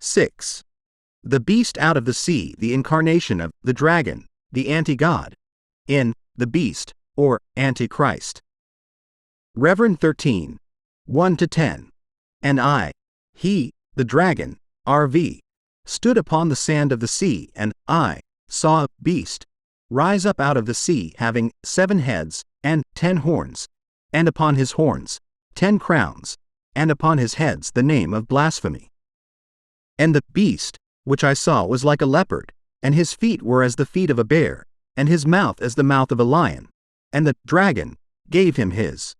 6. The beast out of the sea, the incarnation of the dragon, the anti-god, in the beast, or Antichrist. Reverend 13, 1-10. And I, he, the dragon, RV, stood upon the sand of the sea, and I saw a beast rise up out of the sea, having 7 heads and 10 horns, and upon his horns 10 crowns, and upon his heads the name of blasphemy. And the beast which I saw was like a leopard, and his feet were as the feet of a bear, and his mouth as the mouth of a lion. And the dragon gave him his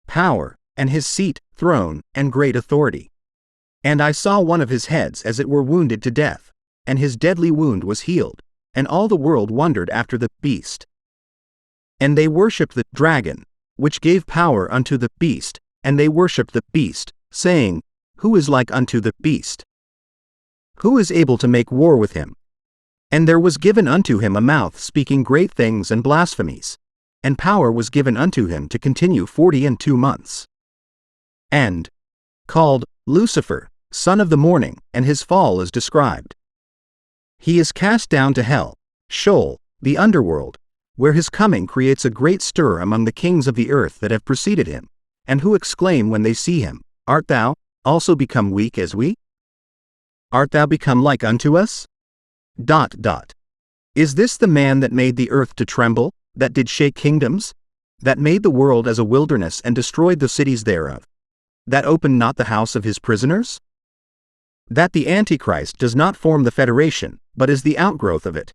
power, and his seat, throne, and great authority. And I saw one of his heads as it were wounded to death, and his deadly wound was healed, and all the world wondered after the beast. And they worshipped the dragon, which gave power unto the beast, and they worshipped the beast, saying, Who is like unto the beast? Who is able to make war with him? And there was given unto him a mouth speaking great things and blasphemies, and power was given unto him to continue 42 months. And called Lucifer, son of the morning, and his fall is described. He is cast down to hell, Sheol, the underworld, where his coming creates a great stir among the kings of the earth that have preceded him, and who exclaim when they see him, Art thou also become weak as we? Art thou become like unto us? Is this the man that made the earth to tremble, that did shake kingdoms, that made the world as a wilderness and destroyed the cities thereof, that opened not the house of his prisoners? That the Antichrist does not form the federation, but is the outgrowth of it.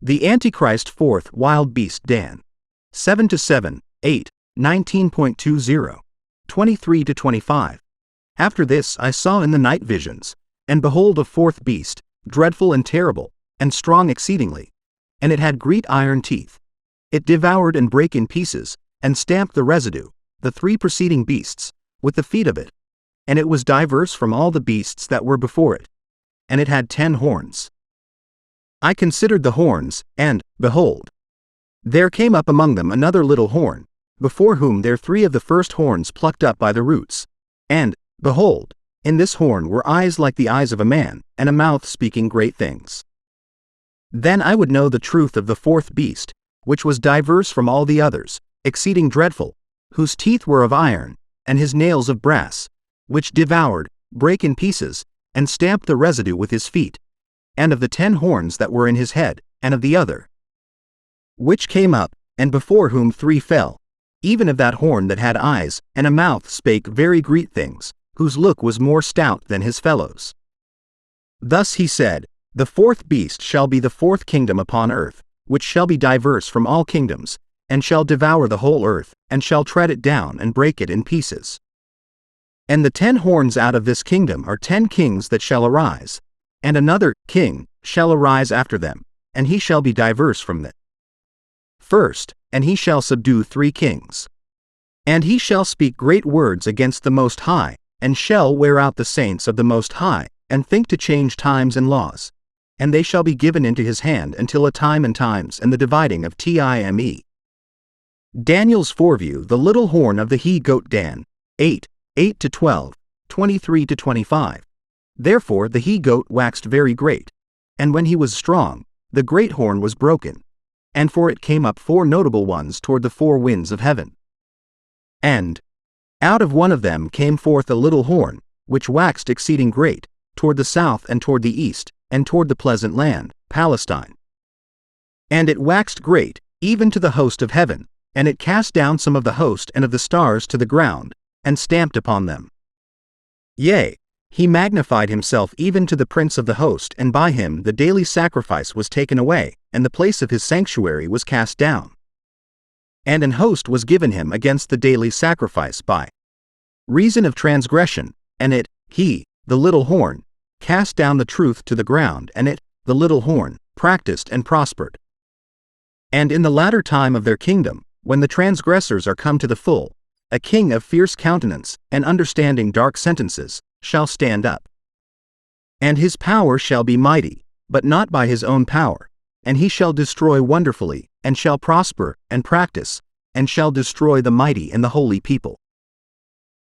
The Antichrist fourth wild beast Dan. 7-7, 8, 19.20, 23-25. After this I saw in the night visions, and behold a fourth beast, dreadful and terrible, and strong exceedingly, and it had great iron teeth. It devoured and brake in pieces, and stamped the residue, the 3 preceding beasts, with the feet of it. And it was diverse from all the beasts that were before it. And it had 10 horns. I considered the horns, and, behold, there came up among them another little horn, before whom there 3 of the first horns plucked up by the roots. And, behold, in this horn were eyes like the eyes of a man, and a mouth speaking great things. Then I would know the truth of the fourth beast, which was diverse from all the others, exceeding dreadful, whose teeth were of iron, and his nails of brass, which devoured, brake in pieces, and stamped the residue with his feet, and of the 10 horns that were in his head, and of the other, which came up, and before whom 3 fell, even of that horn that had eyes, and a mouth spake very great things, whose look was more stout than his fellows. Thus he said, The fourth beast shall be the 4th kingdom upon earth, which shall be diverse from all kingdoms, and shall devour the whole earth, and shall tread it down and break it in pieces. And the 10 horns out of this kingdom are 10 kings that shall arise, and another king shall arise after them, and he shall be diverse from them. First, and he shall subdue 3 kings. And he shall speak great words against the Most High, and shall wear out the saints of the Most High, and think to change times and laws. And they shall be given into his hand until a time and times and the dividing of time. Daniel's foreview, the little horn of the he-goat Dan. 8:8-12, 23-25. Therefore the he-goat waxed very great, and when he was strong, the great horn was broken, and for it came up 4 notable ones toward the 4 winds of heaven. And out of one of them came forth a little horn, which waxed exceeding great, toward the south and toward the east, and toward the pleasant land, Palestine. And it waxed great, even to the host of heaven, and it cast down some of the host and of the stars to the ground, and stamped upon them. Yea, he magnified himself even to the prince of the host, and by him the daily sacrifice was taken away, and the place of his sanctuary was cast down. And an host was given him against the daily sacrifice by reason of transgression, and it, he, the little horn, cast down the truth to the ground, and it, the little horn, practiced and prospered. And in the latter time of their kingdom, when the transgressors are come to the full, a king of fierce countenance, and understanding dark sentences, shall stand up. And his power shall be mighty, but not by his own power, and he shall destroy wonderfully, and shall prosper, and practice, and shall destroy the mighty and the holy people.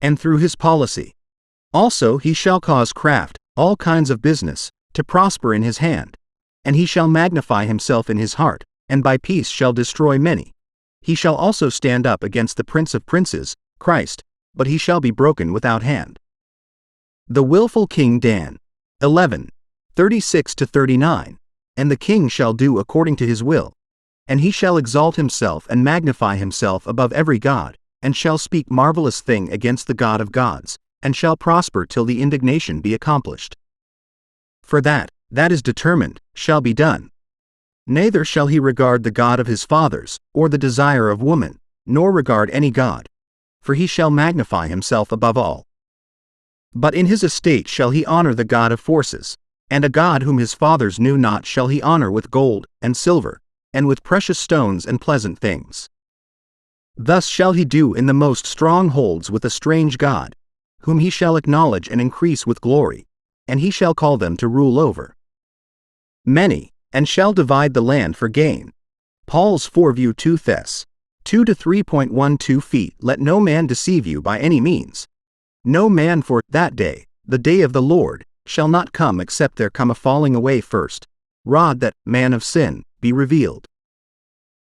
And through his policy, also he shall cause craft, all kinds of business, to prosper in his hand. And he shall magnify himself in his heart, and by peace shall destroy many. He shall also stand up against the Prince of Princes, Christ, but he shall be broken without hand. The willful king Dan. 11. 36-39. And the king shall do according to his will. And he shall exalt himself and magnify himself above every god, and shall speak marvelous thing against the God of gods, and shall prosper till the indignation be accomplished. For that is determined, shall be done. Neither shall he regard the God of his fathers, or the desire of woman, nor regard any god. For he shall magnify himself above all. But in his estate shall he honor the God of forces, and a God whom his fathers knew not shall he honor with gold, and silver, and with precious stones and pleasant things. Thus shall he do in the most strongholds with a strange God, whom he shall acknowledge and increase with glory, and he shall call them to rule over many, and shall divide the land for gain. Paul's 4 2 Thess. 2-3.12 feet. Let no man deceive you by any means. No man, for that day, the day of the Lord, shall not come except there come a falling away first, rod that man of sin be revealed.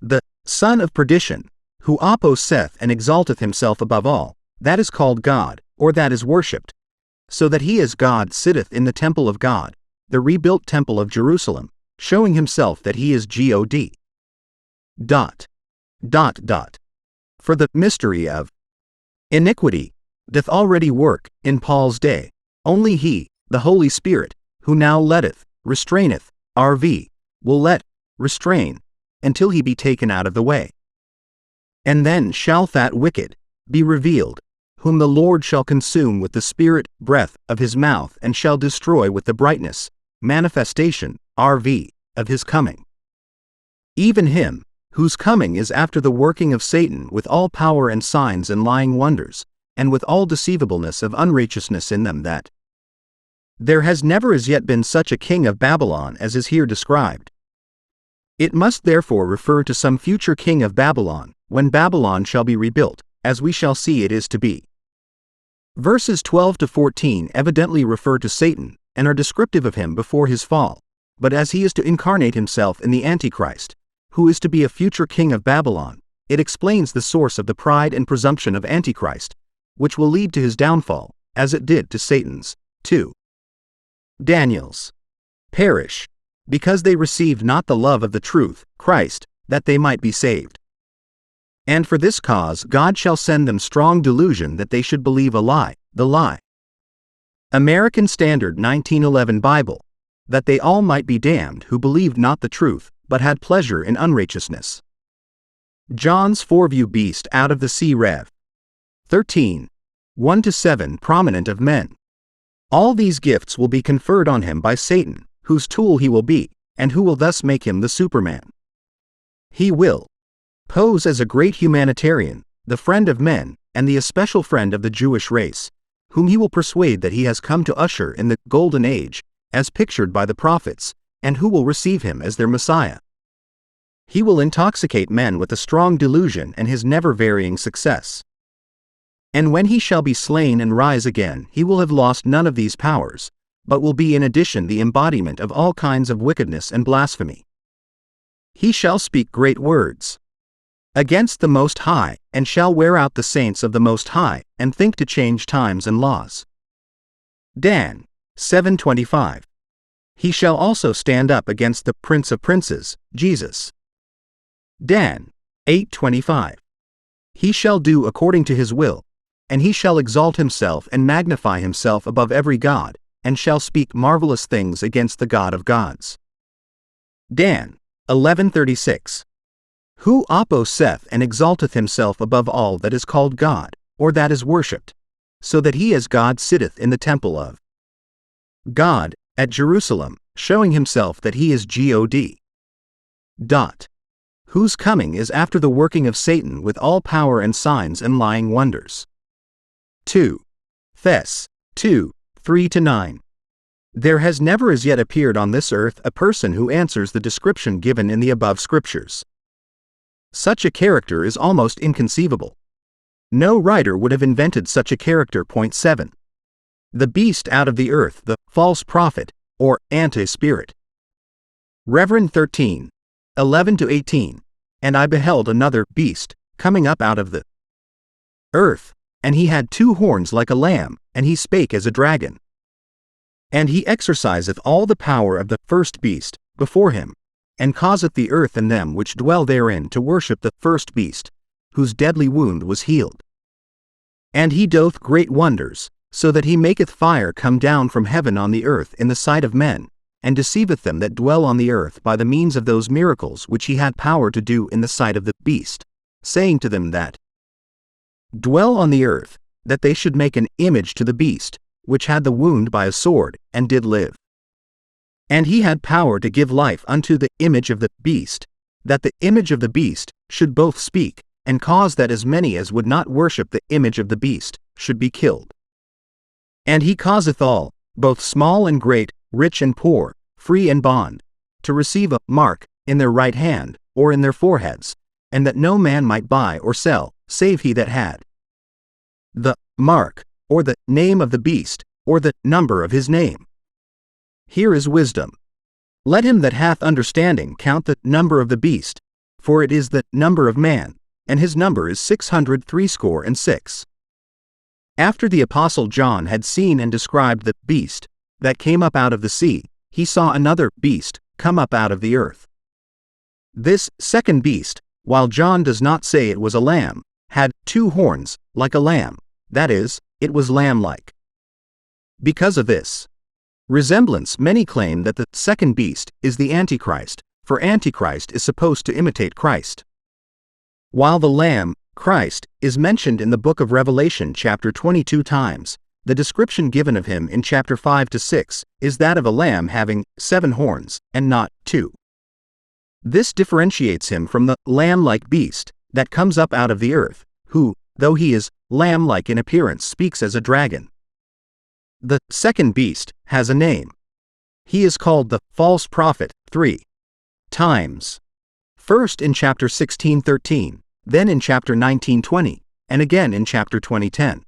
The son of perdition, who opposeth and exalteth himself above all, that is called God, or that is worshipped, so that he as God sitteth in the temple of God, the rebuilt temple of Jerusalem, showing himself that he is God. For the mystery of iniquity doth already work in Paul's day, only he, the Holy Spirit, who now letteth, restraineth, will let, restrain, until he be taken out of the way. And then shall that wicked be revealed, whom the Lord shall consume with the spirit, breath, of his mouth, and shall destroy with the brightness, manifestation, of his coming. Even him, whose coming is after the working of Satan with all power and signs and lying wonders, and with all deceivableness of unrighteousness in them that there has never as yet been such a king of Babylon as is here described. It must therefore refer to some future king of Babylon, when Babylon shall be rebuilt, as we shall see it is to be. Verses 12-14 evidently refer to Satan, and are descriptive of him before his fall, but as he is to incarnate himself in the Antichrist, who is to be a future king of Babylon, it explains the source of the pride and presumption of Antichrist, which will lead to his downfall, as it did to Satan's. 2. Daniel's perish, because they received not the love of the truth, Christ, that they might be saved. And for this cause God shall send them strong delusion that they should believe a lie, the lie. American Standard 1911 Bible, that they all might be damned who believed not the truth, but had pleasure in unrighteousness. John's 4 Beast out of the sea Rev. 13. 1-7 Prominent of men. All these gifts will be conferred on him by Satan, whose tool he will be, and who will thus make him the Superman. He will pose as a great humanitarian, the friend of men, and the especial friend of the Jewish race, whom he will persuade that he has come to usher in the Golden Age, as pictured by the prophets, and who will receive him as their Messiah. He will intoxicate men with a strong delusion and his never-varying success. And when he shall be slain and rise again, he will have lost none of these powers, but will be in addition the embodiment of all kinds of wickedness and blasphemy. He shall speak great words against the Most High, and shall wear out the saints of the Most High, and think to change times and laws. Dan. 7:25. He shall also stand up against the Prince of Princes, Jesus. Dan. 8:25. He shall do according to his will, and he shall exalt himself and magnify himself above every god, and shall speak marvelous things against the God of gods. Dan. 11:36. Who opposeth and exalteth himself above all that is called God, or that is worshipped, so that he as God sitteth in the temple of God, at Jerusalem, showing himself that he is God. Whose coming is after the working of Satan with all power and signs and lying wonders. 2. Thess. 2, 3-9. There has never as yet appeared on this earth a person who answers the description given in the above scriptures. Such a character is almost inconceivable. No writer would have invented such a character. 7. The beast out of the earth, the false prophet, or anti-spirit. Reverend 13, 11-18. And I beheld another beast, coming up out of the earth, and he had 2 horns like a lamb, and he spake as a dragon. And he exerciseth all the power of the first beast before him, and causeth the earth and them which dwell therein to worship the first beast, whose deadly wound was healed. And he doth great wonders, so that he maketh fire come down from heaven on the earth in the sight of men, and deceiveth them that dwell on the earth by the means of those miracles which he had power to do in the sight of the beast, saying to them that dwell on the earth, that they should make an image to the beast, which had the wound by a sword, and did live. And he had power to give life unto the image of the beast, that the image of the beast should both speak, and cause that as many as would not worship the image of the beast should be killed. And he causeth all, both small and great, rich and poor, free and bond, to receive a mark in their right hand, or in their foreheads, and that no man might buy or sell, save he that had the mark, or the name of the beast, or the number of his name. Here is wisdom. Let him that hath understanding count the number of the beast, for it is the number of man, and his number is 666. After the apostle John had seen and described the beast that came up out of the sea, he saw another beast come up out of the earth. This second beast, while John does not say it was a lamb, had 2 horns, like a lamb, that is, it was lamb-like. Because of this resemblance, many claim that the second beast is the Antichrist, for Antichrist is supposed to imitate Christ. While the Lamb, Christ, is mentioned in the book of Revelation chapter 22 times, the description given of him in chapter 5-6 is that of a lamb having 7 horns, and not 2. This differentiates him from the lamb-like beast that comes up out of the earth, who, though he is lamb-like in appearance, speaks as a dragon. The second beast has a name. He is called the false prophet 3 times. First in chapter 16:13, then in chapter 19:20, and again in chapter 20:10.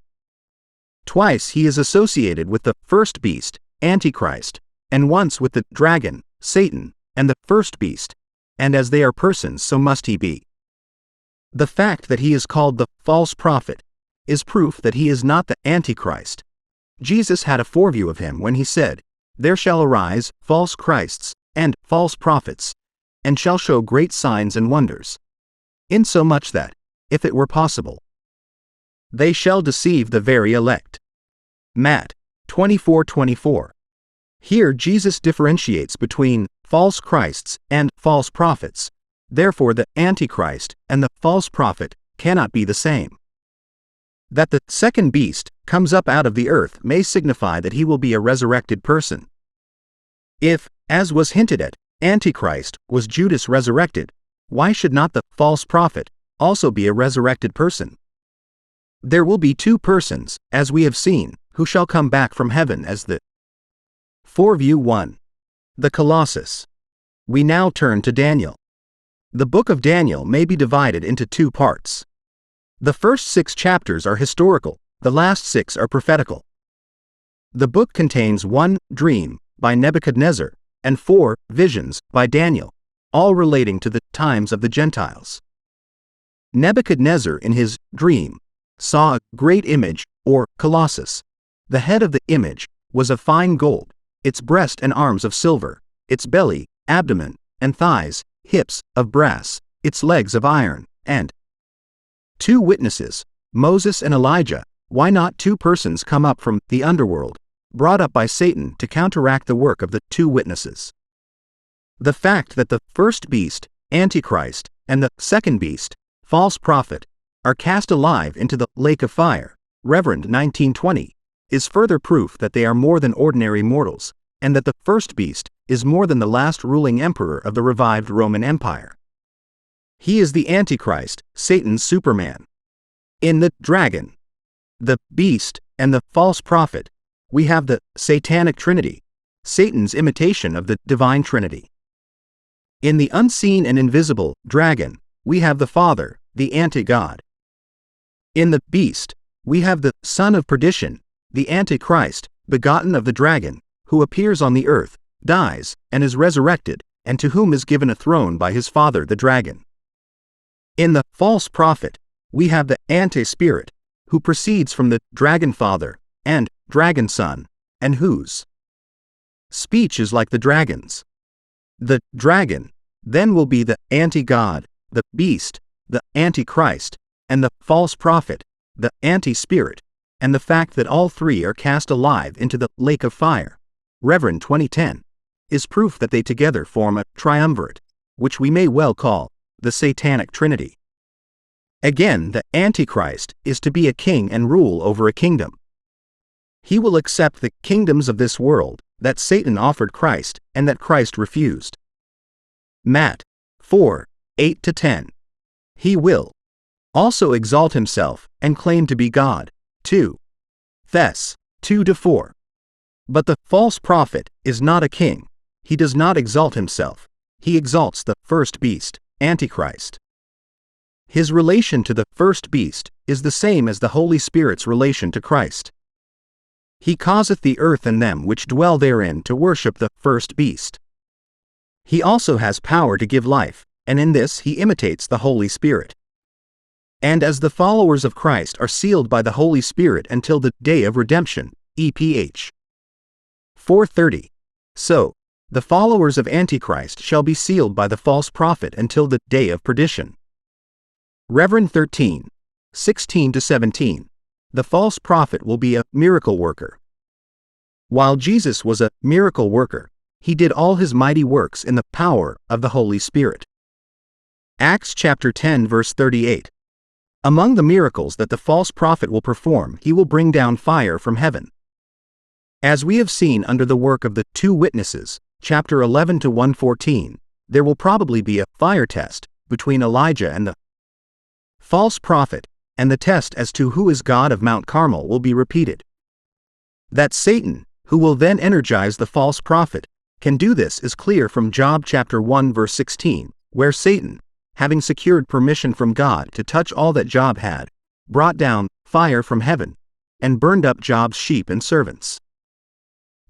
Twice he is associated with the first beast, Antichrist, and once with the dragon, Satan, and the first beast, and as they are persons so must he be. The fact that he is called the false prophet is proof that he is not the Antichrist. Jesus had a foreview of him when he said, "There shall arise false Christs and false prophets, and shall show great signs and wonders, insomuch that, if it were possible, they shall deceive the very elect." Matt 24:24. Here Jesus differentiates between false Christs and false prophets. Therefore the Antichrist and the false prophet cannot be the same. That the second beast comes up out of the earth may signify that he will be a resurrected person. If, as was hinted at, Antichrist was Judas resurrected, why should not the false prophet also be a resurrected person? There will be 2 persons, as we have seen, who shall come back from heaven as the foreview 1. The Colossus. We now turn to Daniel. The book of Daniel may be divided into 2 parts. The first 6 chapters are historical, the last 6 are prophetical. The book contains 1 dream by Nebuchadnezzar and 4 visions by Daniel, all relating to the times of the Gentiles. Nebuchadnezzar in his dream saw a great image, or colossus. The head of the image was of fine gold, its breast and arms of silver, its belly, abdomen, and thighs, hips, of brass, its legs of iron, and 2 witnesses, Moses and Elijah. Why not 2 persons come up from the underworld, brought up by Satan to counteract the work of the 2 witnesses? The fact that the first beast, Antichrist, and the second beast, false prophet, are cast alive into the lake of fire, Reverend 19:20, is further proof that they are more than ordinary mortals, and that the first beast is more than the last ruling emperor of the revived Roman Empire. He is the Antichrist, Satan's Superman. In the dragon, the beast, and the false prophet, we have the Satanic Trinity, Satan's imitation of the divine Trinity. In the unseen and invisible dragon, we have the Father, the anti-God. In the beast, we have the son of perdition, the Antichrist, begotten of the dragon, who appears on the earth, dies, and is resurrected, and to whom is given a throne by his father the dragon. In the false prophet, we have the anti-spirit, who proceeds from the dragon father and dragon son, and whose speech is like the dragon's. The dragon then will be the anti-God, the beast, the antichrist, and the false prophet, the anti-spirit, and the fact that all three are cast alive into the lake of fire, Rev. 2010, is proof that they together form a triumvirate, which we may well call the Satanic Trinity. Again, the Antichrist is to be a king and rule over a kingdom. He will accept the kingdoms of this world that Satan offered Christ and that Christ refused. Matt 4:8-10. He will also exalt himself and claim to be God. 2 Thess 2-4. But the false prophet is not a king. He does not exalt himself. He exalts the first beast, Antichrist. His relation to the first beast is the same as the Holy Spirit's relation to Christ. He causeth the earth and them which dwell therein to worship the first beast. He also has power to give life, and in this he imitates the Holy Spirit. And as the followers of Christ are sealed by the Holy Spirit until the day of redemption, EPH 4:30, so the followers of Antichrist shall be sealed by the false prophet until the day of perdition. Rev. 13:16-17. The false prophet will be a miracle worker. While Jesus was a miracle worker, he did all his mighty works in the power of the Holy Spirit. Acts chapter 10 verse 38. Among the miracles that the false prophet will perform, he will bring down fire from heaven. As we have seen under the work of the two witnesses, chapter 11-114, there will probably be a fire test between Elijah and the false prophet, and the test as to who is God of Mount Carmel will be repeated. That Satan, who will then energize the false prophet, can do this is clear from Job chapter 1 verse 16, where Satan, having secured permission from God to touch all that Job had, brought down fire from heaven, and burned up Job's sheep and servants.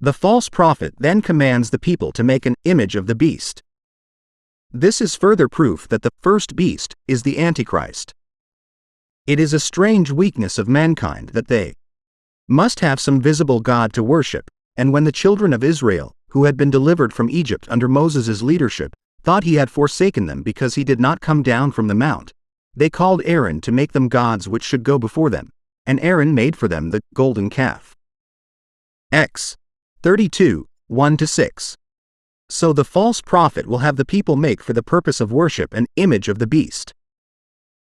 The false prophet then commands the people to make an image of the beast. This is further proof that the first beast is the Antichrist. It is a strange weakness of mankind that they must have some visible God to worship, and when the children of Israel, who had been delivered from Egypt under Moses' leadership, thought he had forsaken them because he did not come down from the mount, they called Aaron to make them gods which should go before them, and Aaron made for them the golden calf. X 32:1-6. So the false prophet will have the people make for the purpose of worship an image of the beast.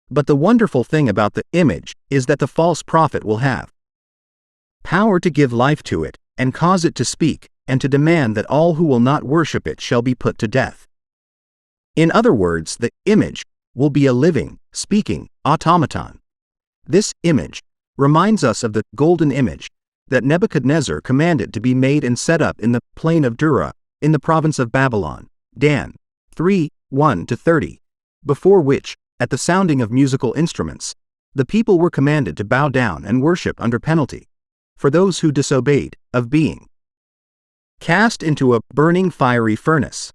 But the wonderful thing about the image is that the false prophet will have power to give life to it, and cause it to speak, and to demand that all who will not worship it shall be put to death. In other words, the image will be a living, speaking automaton. This image reminds us of the golden image that Nebuchadnezzar commanded to be made and set up in the plain of Dura, in the province of Babylon, Dan 3:1-30, before which, at the sounding of musical instruments, the people were commanded to bow down and worship under penalty, for those who disobeyed, of being cast into a burning fiery furnace.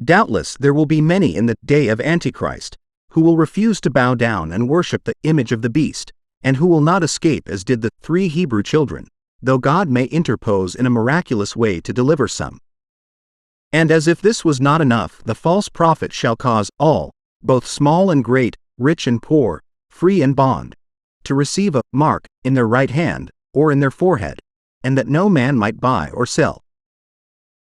Doubtless there will be many in the day of Antichrist, who will refuse to bow down and worship the image of the beast, and who will not escape as did the 3 Hebrew children, though God may interpose in a miraculous way to deliver some. And as if this was not enough, the false prophet shall cause all, both small and great, rich and poor, free and bond, to receive a mark in their right hand, or in their forehead, and that no man might buy or sell,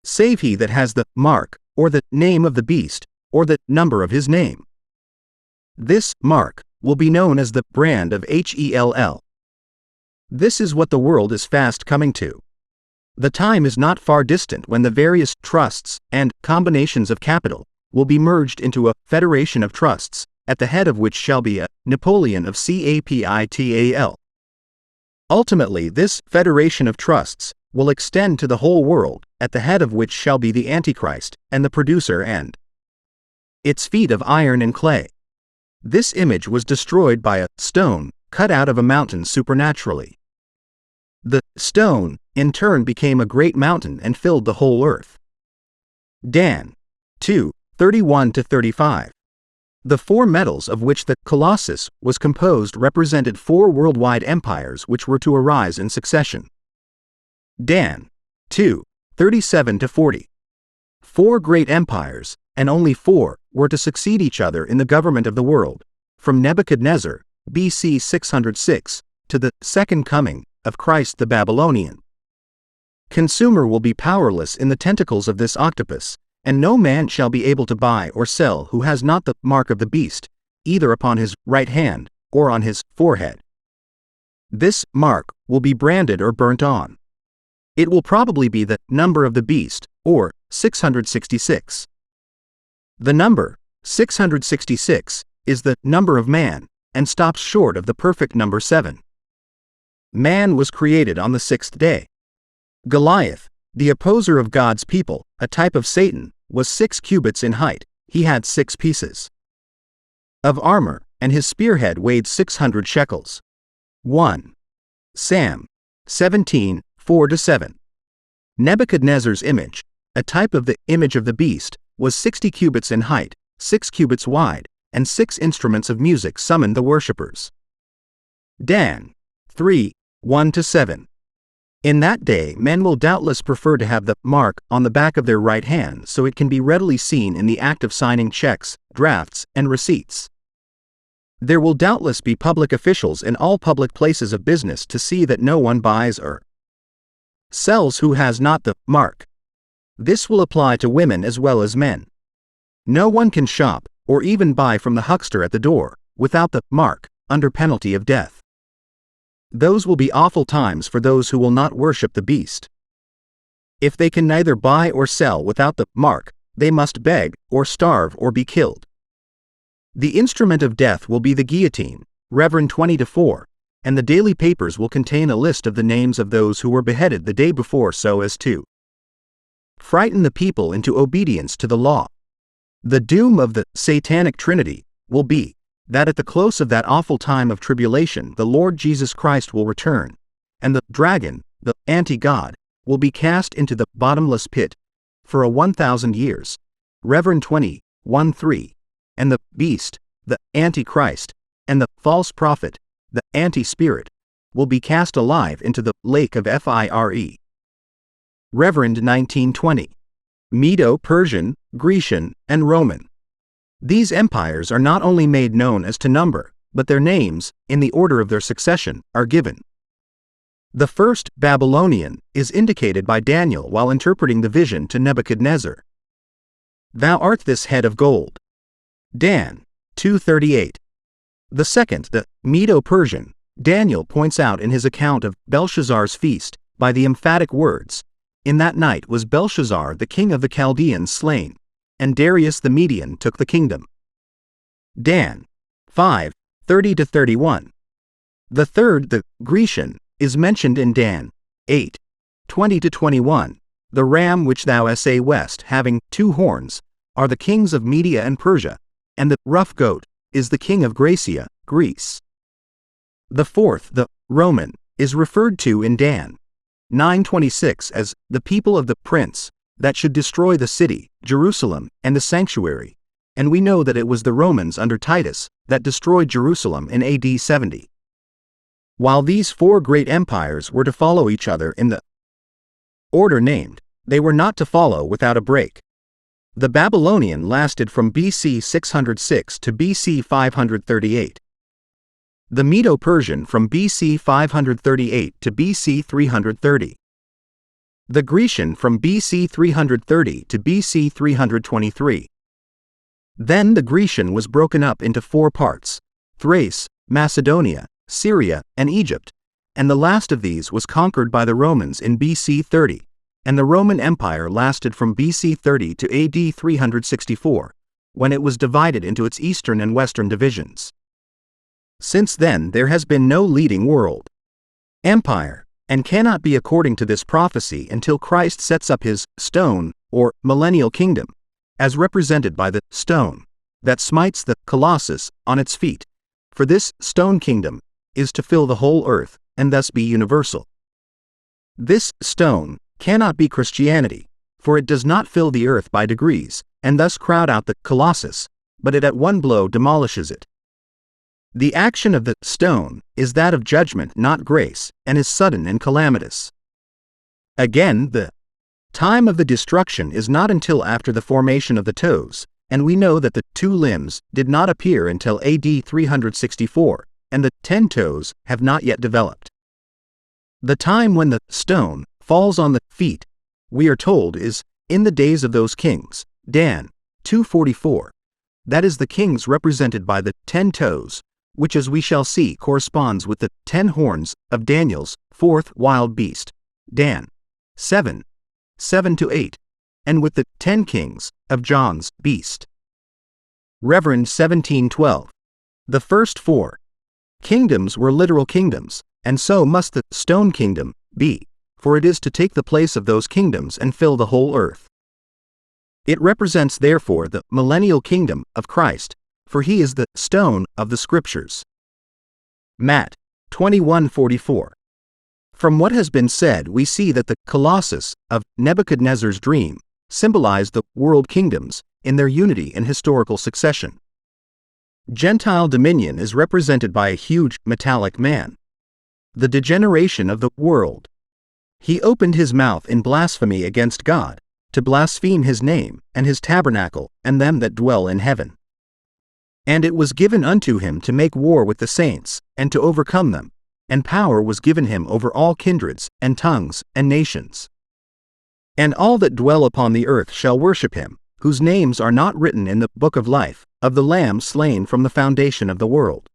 save he that has the mark, or the name of the beast, or the number of his name. This mark will be known as the brand of Hell. This is what the world is fast coming to. The time is not far distant when the various trusts and combinations of capital will be merged into a federation of trusts, at the head of which shall be a Napoleon of Capital. Ultimately, this federation of trusts will extend to the whole world, at the head of which shall be the Antichrist, and the producer and its feet of iron and clay. This image was destroyed by a stone cut out of a mountain supernaturally. The stone, in turn became a great mountain and filled the whole earth. Dan. 2:31-35. The four metals of which the Colossus was composed represented four worldwide empires which were to arise in succession. Dan. 2:37-40. Four great empires, and only four, were to succeed each other in the government of the world, from Nebuchadnezzar, BC 606, to the second coming of Christ the Babylonian. Consumer will be powerless in the tentacles of this octopus, and no man shall be able to buy or sell who has not the mark of the beast, either upon his right hand or on his forehead. This mark will be branded or burnt on. It will probably be the number of the beast, or 666. The number 666 is the number of man, and stops short of the perfect number 7. Man was created on the sixth day. Goliath, the opposer of God's people, a type of Satan, was 6 cubits in height. He had 6 pieces of armor, and his spearhead weighed 600 shekels. 1 Sam 17:4-7. Nebuchadnezzar's image, a type of the image of the beast, was 60 cubits in height, 6 cubits wide, and 6 instruments of music summoned the worshippers. Dan. 3:1-7. In that day men will doubtless prefer to have the mark on the back of their right hand so it can be readily seen in the act of signing checks, drafts, and receipts. There will doubtless be public officials in all public places of business to see that no one buys or sells who has not the mark. This will apply to women as well as men. No one can shop, or even buy from the huckster at the door, without the mark, under penalty of death. Those will be awful times for those who will not worship the beast. If they can neither buy or sell without the mark, they must beg, or starve, or be killed. The instrument of death will be the guillotine, Rev. 20-4, and the daily papers will contain a list of the names of those who were beheaded the day before so as to frighten the people into obedience to the law. The doom of the Satanic Trinity will be that at the close of that awful time of tribulation the Lord Jesus Christ will return, and the dragon, the anti-God, will be cast into the bottomless pit for 1,000 years, Rev. 20:1-3, and the beast, the Antichrist, and the false prophet, the anti-spirit, will be cast alive into the lake of fire. Rev. 19:20. Medo-Persian, Grecian, and Roman. These empires are not only made known as to number, but their names, in the order of their succession, are given. The first, Babylonian, is indicated by Daniel while interpreting the vision to Nebuchadnezzar. Thou art this head of gold. Dan. 2:38. The second, the Medo-Persian, Daniel points out in his account of Belshazzar's feast, by the emphatic words, "In that night was Belshazzar the king of the Chaldeans slain, and Darius the Median took the kingdom." Dan. 5:30-31. The third, the Grecian, is mentioned in Dan. 8:20-21. The ram which thou sawest having 2 horns, are the kings of Media and Persia, and the rough goat is the king of Gracia, Greece. The fourth, the Roman, is referred to in Dan. 9:26 as the people of the prince that should destroy the city, Jerusalem, and the sanctuary, and we know that it was the Romans under Titus that destroyed Jerusalem in AD 70. While these 4 great empires were to follow each other in the order named, they were not to follow without a break. The Babylonian lasted from BC 606 to BC 538. The Medo-Persian from BC 538 to BC 330. The Grecian from BC 330 to BC 323. Then the Grecian was broken up into 4 parts: Thrace, Macedonia, Syria, and Egypt, and the last of these was conquered by the Romans in BC 30, and the Roman Empire lasted from BC 30 to AD 364, when it was divided into its eastern and western divisions. Since then there has been no leading world empire, and cannot be according to this prophecy until Christ sets up his stone, or millennial kingdom, as represented by the stone that smites the Colossus on its feet, for this stone kingdom is to fill the whole earth, and thus be universal. This stone cannot be Christianity, for it does not fill the earth by degrees, and thus crowd out the colossus, but it at one blow demolishes it. The action of the stone is that of judgment, not grace, and is sudden and calamitous. Again, the time of the destruction is not until after the formation of the toes, and we know that the 2 limbs did not appear until AD 364, and the 10 toes have not yet developed. The time when the stone falls on the feet, we are told, is in the days of those kings, Dan 2:44. That is the kings represented by the 10 toes, which, as we shall see, corresponds with the 10 horns of Daniel's 4th wild beast, Dan 7:7-8, and with the 10 kings of John's beast. Reverend 17:12. The first 4 kingdoms were literal kingdoms, and so must the stone kingdom be, for it is to take the place of those kingdoms and fill the whole earth. It represents therefore the millennial kingdom of Christ, for he is the stone of the Scriptures. Matt 21:44. From what has been said, we see that the colossus of Nebuchadnezzar's dream symbolized the world kingdoms in their unity and historical succession. Gentile dominion is represented by a huge metallic man. The degeneration of the world. He opened his mouth in blasphemy against God, to blaspheme his name, and his tabernacle, and them that dwell in heaven. And it was given unto him to make war with the saints, and to overcome them, and power was given him over all kindreds, and tongues, and nations. And all that dwell upon the earth shall worship him, whose names are not written in the book of life, of the Lamb slain from the foundation of the world.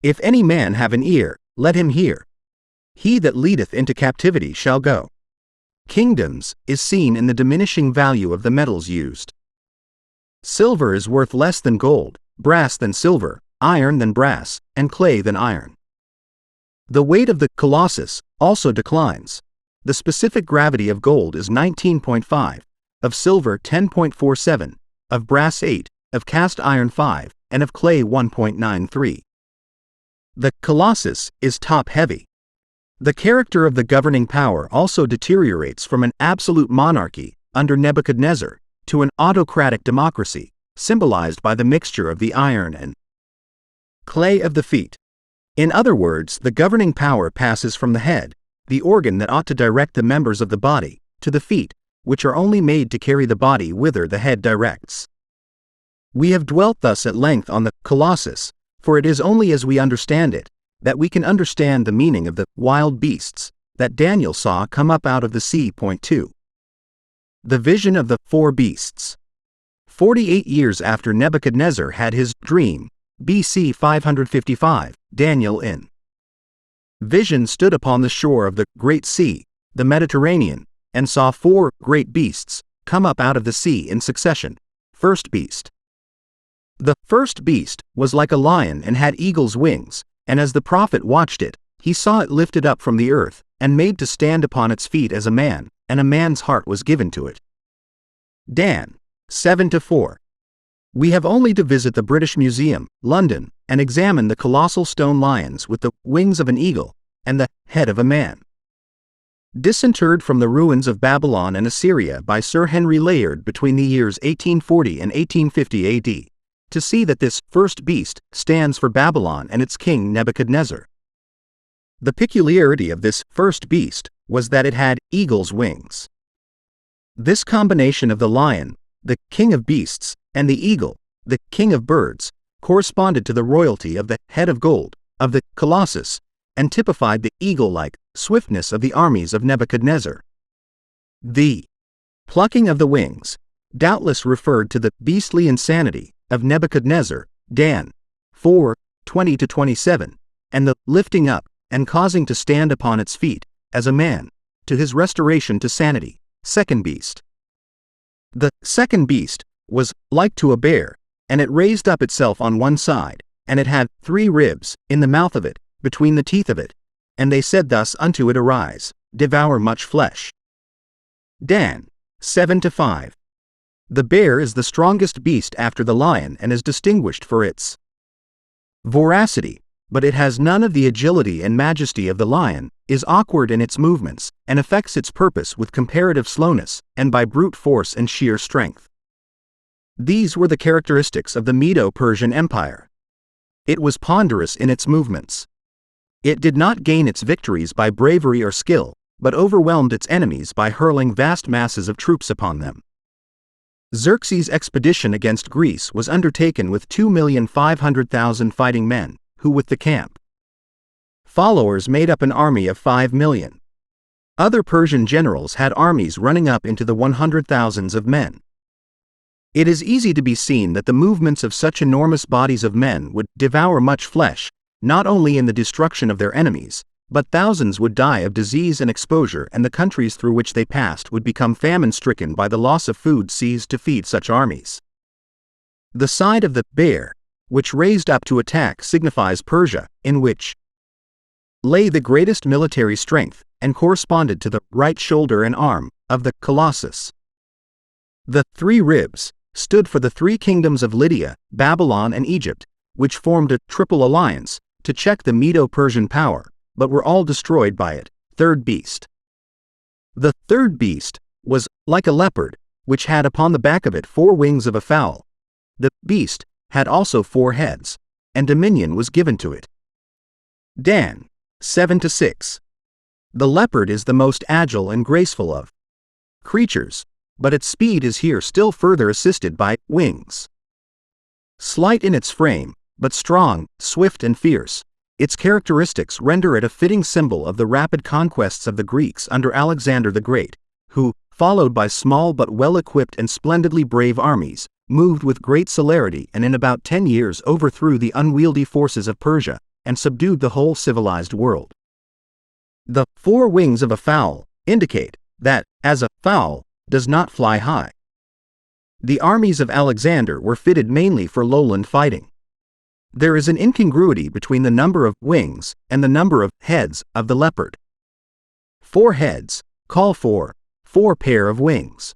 If any man have an ear, let him hear. He that leadeth into captivity shall go. Kingdoms is seen in the diminishing value of the metals used. Silver is worth less than gold, brass than silver, iron than brass, and clay than iron. The weight of the colossus also declines. The specific gravity of gold is 19.5, of silver 10.47, of brass 8, of cast iron 5, and of clay 1.93. The colossus is top-heavy. The character of the governing power also deteriorates from an absolute monarchy under Nebuchadnezzar to an autocratic democracy, symbolized by the mixture of the iron and clay of the feet. In other words, the governing power passes from the head, the organ that ought to direct the members of the body, to the feet, which are only made to carry the body whither the head directs. We have dwelt thus at length on the colossus, for it is only as we understand it that we can understand the meaning of the wild beasts that Daniel saw come up out of the sea. 2. The vision of the 4 beasts. 48 years after Nebuchadnezzar had his dream, BC 555, Daniel in vision stood upon the shore of the great sea, the Mediterranean, and saw 4 great beasts come up out of the sea in succession. First beast. The first beast was like a lion and had eagle's wings, and as the prophet watched it, he saw it lifted up from the earth, and made to stand upon its feet as a man, and a man's heart was given to it. Dan 7-4. We have only to visit the British Museum, London, and examine the colossal stone lions with the wings of an eagle and the head of a man, disinterred from the ruins of Babylon and Assyria by Sir Henry Layard between the years 1840 and 1850 AD, to see that this first beast stands for Babylon and its king Nebuchadnezzar. The peculiarity of this first beast was that it had eagle's wings. This combination of the lion, the king of beasts, and the eagle, the king of birds, corresponded to the royalty of the head of gold, of the colossus, and typified the eagle-like swiftness of the armies of Nebuchadnezzar. The plucking of the wings doubtless referred to the beastly insanity of Nebuchadnezzar, Dan 4:20-27, and the lifting up and causing to stand upon its feet, as a man, to his restoration to sanity, second beast. The second beast was like to a bear, and it raised up itself on one side, and it had 3 ribs in the mouth of it, between the teeth of it, and they said thus unto it, Arise, devour much flesh. Dan 7-5. The bear is the strongest beast after the lion and is distinguished for its voracity, but it has none of the agility and majesty of the lion, is awkward in its movements, and effects its purpose with comparative slowness, and by brute force and sheer strength. These were the characteristics of the Medo-Persian Empire. It was ponderous in its movements. It did not gain its victories by bravery or skill, but overwhelmed its enemies by hurling vast masses of troops upon them. Xerxes' expedition against Greece was undertaken with 2,500,000 fighting men, who with the camp followers made up an army of 5 million. Other Persian generals had armies running up into the 100,000s of men. It is easy to be seen that the movements of such enormous bodies of men would devour much flesh, not only in the destruction of their enemies, but thousands would die of disease and exposure, and the countries through which they passed would become famine-stricken by the loss of food seized to feed such armies. The side of the bear, which raised up to attack, signifies Persia, in which lay the greatest military strength, and corresponded to the right shoulder and arm of the Colossus. The 3 ribs stood for the 3 kingdoms of Lydia, Babylon, and Egypt, which formed a triple alliance to check the Medo-Persian power, but were all destroyed by it. Third beast. The third beast was like a leopard, which had upon the back of it 4 wings of a fowl. The beast had also 4 heads, and dominion was given to it. Dan, 7-6. The leopard is the most agile and graceful of creatures, but its speed is here still further assisted by wings. Slight in its frame, but strong, swift, and fierce, its characteristics render it a fitting symbol of the rapid conquests of the Greeks under Alexander the Great, who, followed by small but well-equipped and splendidly brave armies, moved with great celerity and in about 10 years overthrew the unwieldy forces of Persia and subdued the whole civilized world. The 4 wings of a fowl indicate that, as a fowl does not fly high, the armies of Alexander were fitted mainly for lowland fighting. There is an incongruity between the number of wings and the number of heads of the leopard. 4 heads call for 4 pair of wings.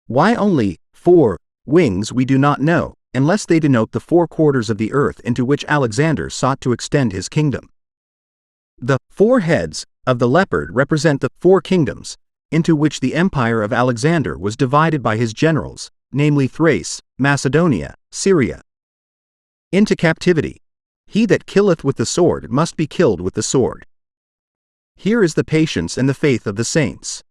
Why only 4 wings we do not know, unless they denote the 4 quarters of the earth into which Alexander sought to extend his kingdom. The 4 heads of the leopard represent the 4 kingdoms into which the empire of Alexander was divided by his generals, namely Thrace, Macedonia, Syria, into captivity. He that killeth with the sword must be killed with the sword. Here is the patience and the faith of the saints.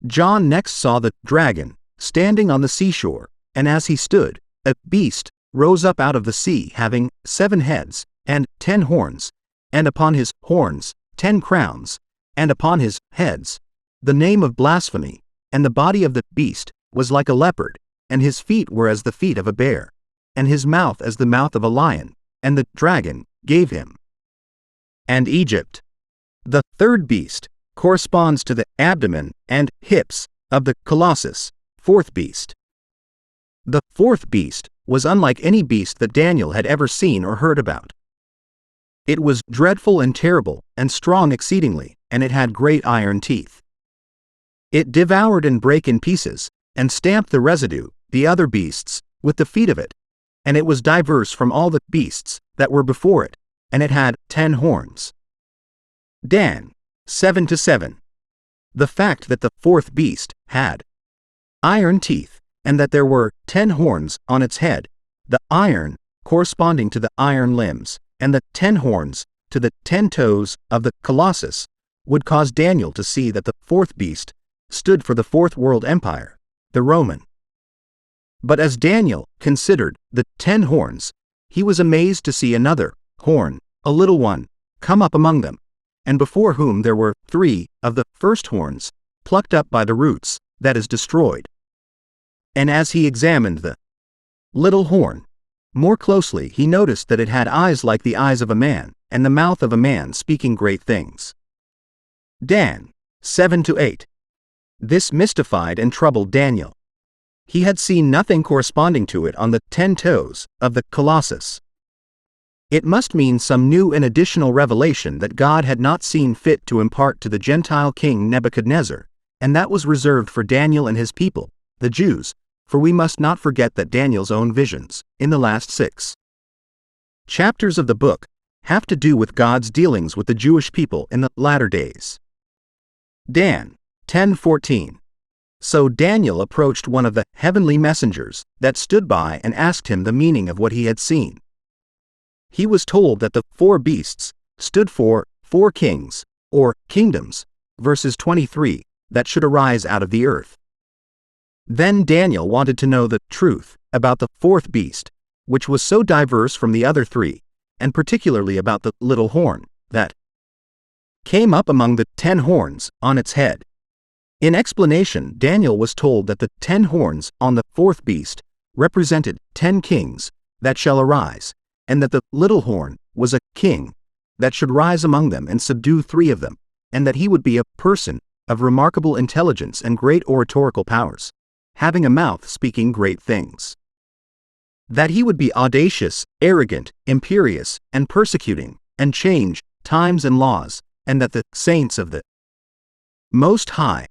John next saw the dragon standing on the seashore, and as he stood, a beast rose up out of the sea, having 7 heads and 10 horns, and upon his horns 10 crowns, and upon his heads the name of blasphemy. And the body of the beast was like a leopard, and his feet were as the feet of a bear, and his mouth as the mouth of a lion, and the dragon gave him. And Egypt. The third beast corresponds to the abdomen and hips of the Colossus, 4th beast. The 4th beast was unlike any beast that Daniel had ever seen or heard about. It was dreadful and terrible, and strong exceedingly, and it had great iron teeth. It devoured and brake in pieces, and stamped the residue, the other beasts, with the feet of it. And it was diverse from all the beasts that were before it, and it had 10 horns. Dan, 7-7. The fact that the 4th beast had iron teeth, and that there were 10 horns on its head, the iron corresponding to the iron limbs, and the 10 horns to the 10 toes of the Colossus, would cause Daniel to see that the 4th beast stood for the 4th world empire, the Roman. But as Daniel considered the 10 horns, he was amazed to see another horn, a little one, come up among them, and before whom there were 3 of the first horns, plucked up by the roots, that is destroyed. And as he examined the little horn more closely, he noticed that it had eyes like the eyes of a man, and the mouth of a man speaking great things. Dan, 7-8. This mystified and troubled Daniel. He had seen nothing corresponding to it on the 10 toes of the Colossus. It must mean some new and additional revelation that God had not seen fit to impart to the Gentile king Nebuchadnezzar, and that was reserved for Daniel and his people, the Jews, for we must not forget that Daniel's own visions, in the last 6 chapters of the book, have to do with God's dealings with the Jewish people in the latter days. Dan 10:14. So Daniel approached one of the heavenly messengers that stood by and asked him the meaning of what he had seen. He was told that the 4 beasts stood for 4 kings, or kingdoms, verses 23, that should arise out of the earth. Then Daniel wanted to know the truth about the 4th beast, which was so diverse from the other 3, and particularly about the little horn that came up among the 10 horns on its head. In explanation, Daniel was told that the 10 horns on the 4th beast represented 10 kings that shall arise, and that the little horn was a king that should rise among them and subdue 3 of them, and that he would be a person of remarkable intelligence and great oratorical powers, having a mouth speaking great things. That he would be audacious, arrogant, imperious, and persecuting, and change times and laws, and that the saints of the Most High,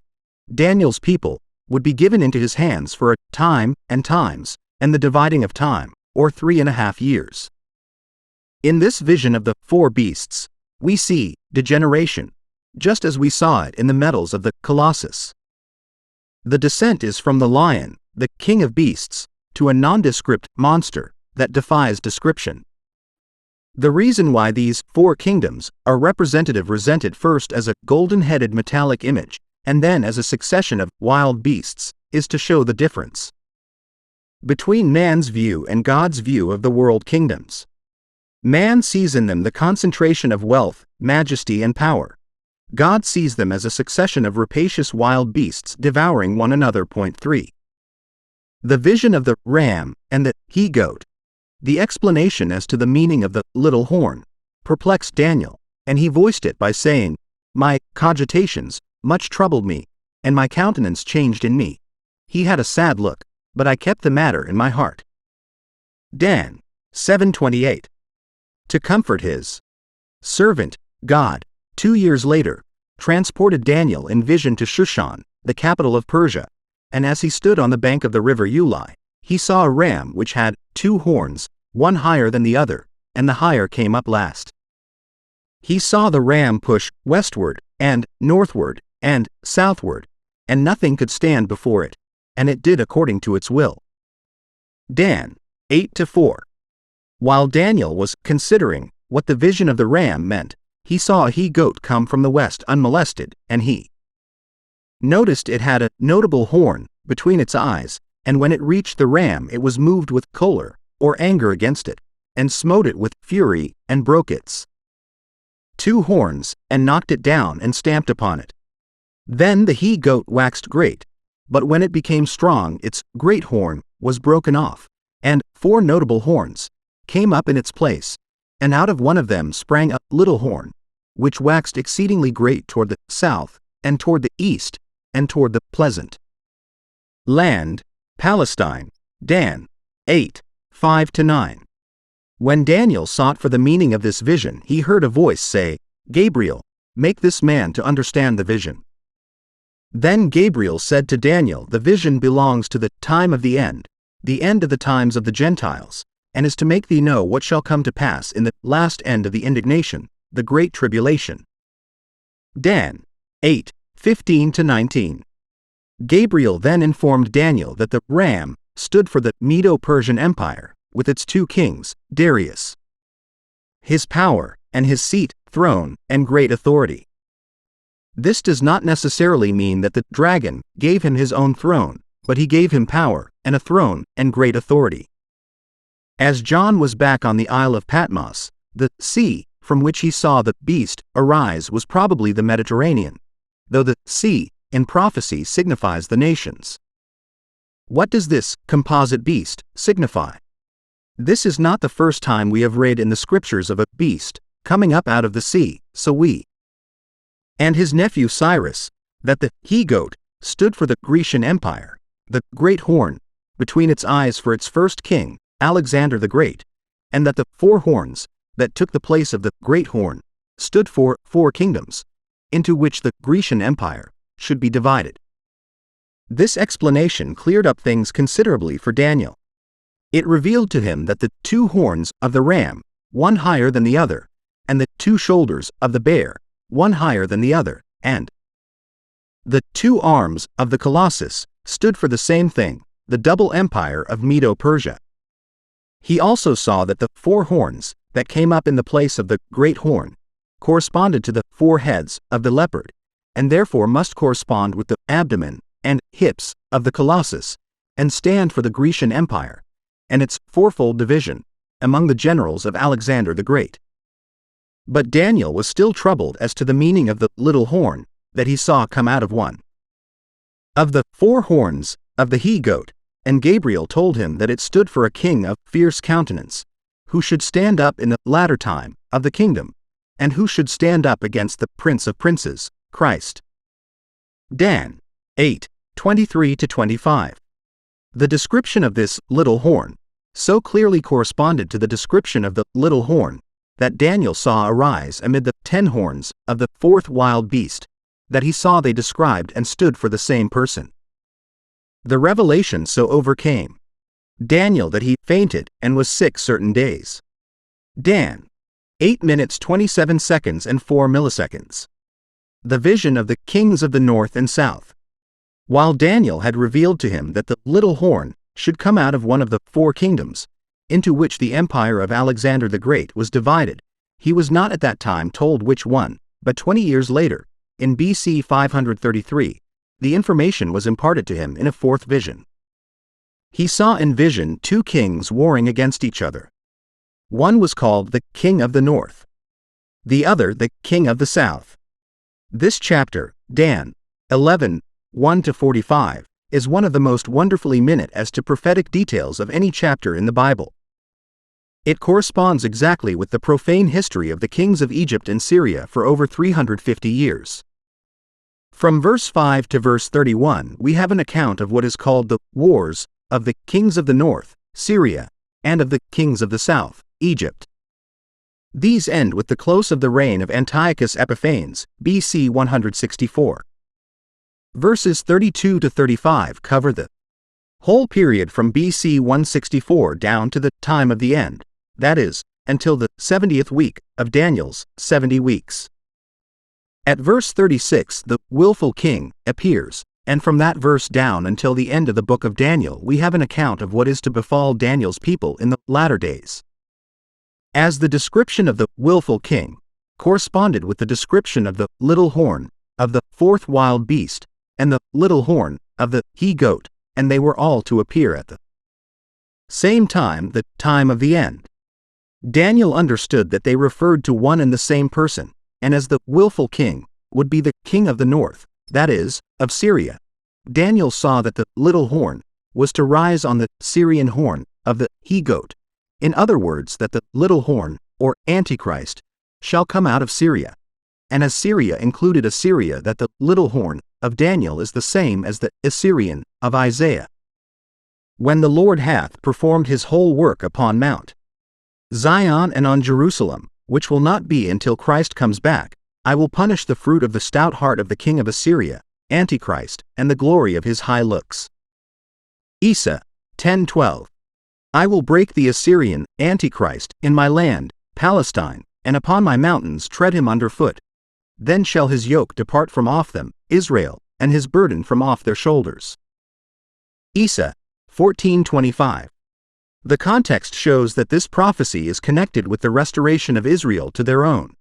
Daniel's people, would be given into his hands for a time and times, and the dividing of time, or 3.5 years. In this vision of the 4 beasts, we see degeneration, just as we saw it in the metals of the Colossus. The descent is from the lion, the king of beasts, to a nondescript monster that defies description. The reason why these 4 kingdoms are represented first as a golden-headed metallic image, and then as a succession of wild beasts, is to show the difference between man's view and God's view of the world kingdoms. Man sees in them the concentration of wealth, majesty, and power. God sees them as a succession of rapacious wild beasts devouring one another. 3. The vision of the ram and the he-goat. The explanation as to the meaning of the little horn perplexed Daniel, and he voiced it by saying, "My cogitations much troubled me, and my countenance changed in me. He had a sad look, but I kept the matter in my heart." Dan 7:28. To comfort his servant, God, 2 years later, transported Daniel in vision to Shushan, the capital of Persia, and as he stood on the bank of the river Ulai, he saw a ram which had 2 horns, one higher than the other, and the higher came up last. He saw the ram push westward, and northward, and southward, and nothing could stand before it, and it did according to its will. Dan 8-4. While Daniel was considering what the vision of the ram meant, he saw a he-goat come from the west unmolested, and he noticed it had a notable horn between its eyes, and when it reached the ram it was moved with choler, or anger against it, and smote it with fury, and broke its 2 horns, and knocked it down and stamped upon it. Then the he-goat waxed great, but when it became strong its great horn was broken off, and 4 notable horns came up in its place, and out of one of them sprang a little horn, which waxed exceedingly great toward the south, and toward the east, and toward the pleasant land, Palestine. Dan 8:5-9. When Daniel sought for the meaning of this vision, he heard a voice say, "Gabriel, make this man to understand the vision." Then Gabriel said to Daniel, "The vision belongs to the time of the end of the times of the Gentiles, and is to make thee know what shall come to pass in the last end of the indignation, the great tribulation." Dan 8:15-19. Gabriel then informed Daniel that the ram stood for the Medo-Persian Empire, with its 2 kings, Darius, his power, and his seat, throne, and great authority. This does not necessarily mean that the dragon gave him his own throne, but he gave him power, and a throne, and great authority. As John was back on the Isle of Patmos, the sea from which he saw the beast arise was probably the Mediterranean, though the sea in prophecy signifies the nations. What does this composite beast signify? This is not the first time we have read in the scriptures of a beast coming up out of the sea, so we and his nephew Cyrus, that the he-goat stood for the Grecian Empire, the great horn between its eyes for its first king, Alexander the Great, and that the 4 horns that took the place of the great horn stood for 4 kingdoms, into which the Grecian Empire should be divided. This explanation cleared up things considerably for Daniel. It revealed to him that the 2 horns of the ram, one higher than the other, and the 2 shoulders of the bear, one higher than the other, and the 2 arms of the Colossus stood for the same thing, the double empire of Medo-Persia. He also saw that the 4 horns that came up in the place of the great horn corresponded to the 4 heads of the leopard, and therefore must correspond with the abdomen and hips of the Colossus, and stand for the Grecian Empire, and its 4-fold division among the generals of Alexander the Great. But Daniel was still troubled as to the meaning of the little horn that he saw come out of one of the 4 horns of the he-goat, and Gabriel told him that it stood for a king of fierce countenance, who should stand up in the latter time of the kingdom, and who should stand up against the Prince of Princes, Christ. Dan. 8:23-25. The description of this little horn so clearly corresponded to the description of the little horn that Daniel saw arise amid the 10 horns of the 4th wild beast, that he saw they described and stood for the same person. The revelation so overcame Daniel that he fainted and was sick certain days. Dan. 8 minutes 27 seconds and 4 milliseconds. The vision of the kings of the north and south. While Daniel had revealed to him that the little horn should come out of one of the 4 kingdoms, into which the empire of Alexander the Great was divided, he was not at that time told which one, but 20 years later, in BC 533, the information was imparted to him in a 4th vision. He saw in vision 2 kings warring against each other. One was called the King of the North, the other the King of the South. This chapter, Dan. 11:1-45, is one of the most wonderfully minute as to prophetic details of any chapter in the Bible. It corresponds exactly with the profane history of the kings of Egypt and Syria for over 350 years. From verse 5 to verse 31 we have an account of what is called the wars of the kings of the north, Syria, and of the kings of the south, Egypt. These end with the close of the reign of Antiochus Epiphanes, BC 164. Verses 32 to 35 cover the whole period from BC 164 down to the time of the end, that is, until the 70th week of Daniel's 70 weeks. At verse 36 the willful king appears, and from that verse down until the end of the book of Daniel we have an account of what is to befall Daniel's people in the latter days. As the description of the willful king corresponded with the description of the little horn of the 4th wild beast and the little horn of the he-goat, and they were all to appear at the same time, the time of the end. Daniel understood that they referred to one and the same person, and as the willful king would be the king of the north, that is, of Syria, Daniel saw that the little horn was to rise on the Syrian horn of the he-goat. In other words, that the little horn, or Antichrist, shall come out of Syria. And as Syria included Assyria, that the little horn of Daniel is the same as the Assyrian of Isaiah. When the Lord hath performed his whole work upon Mount Zion and on Jerusalem, which will not be until Christ comes back, I will punish the fruit of the stout heart of the king of Assyria, Antichrist, and the glory of his high looks. Isa 10:12. I will break the Assyrian, Antichrist, in my land, Palestine, and upon my mountains tread him under foot. Then shall his yoke depart from off them, Israel, and his burden from off their shoulders. Isa 14:25. The context shows that this prophecy is connected with the restoration of Israel to their own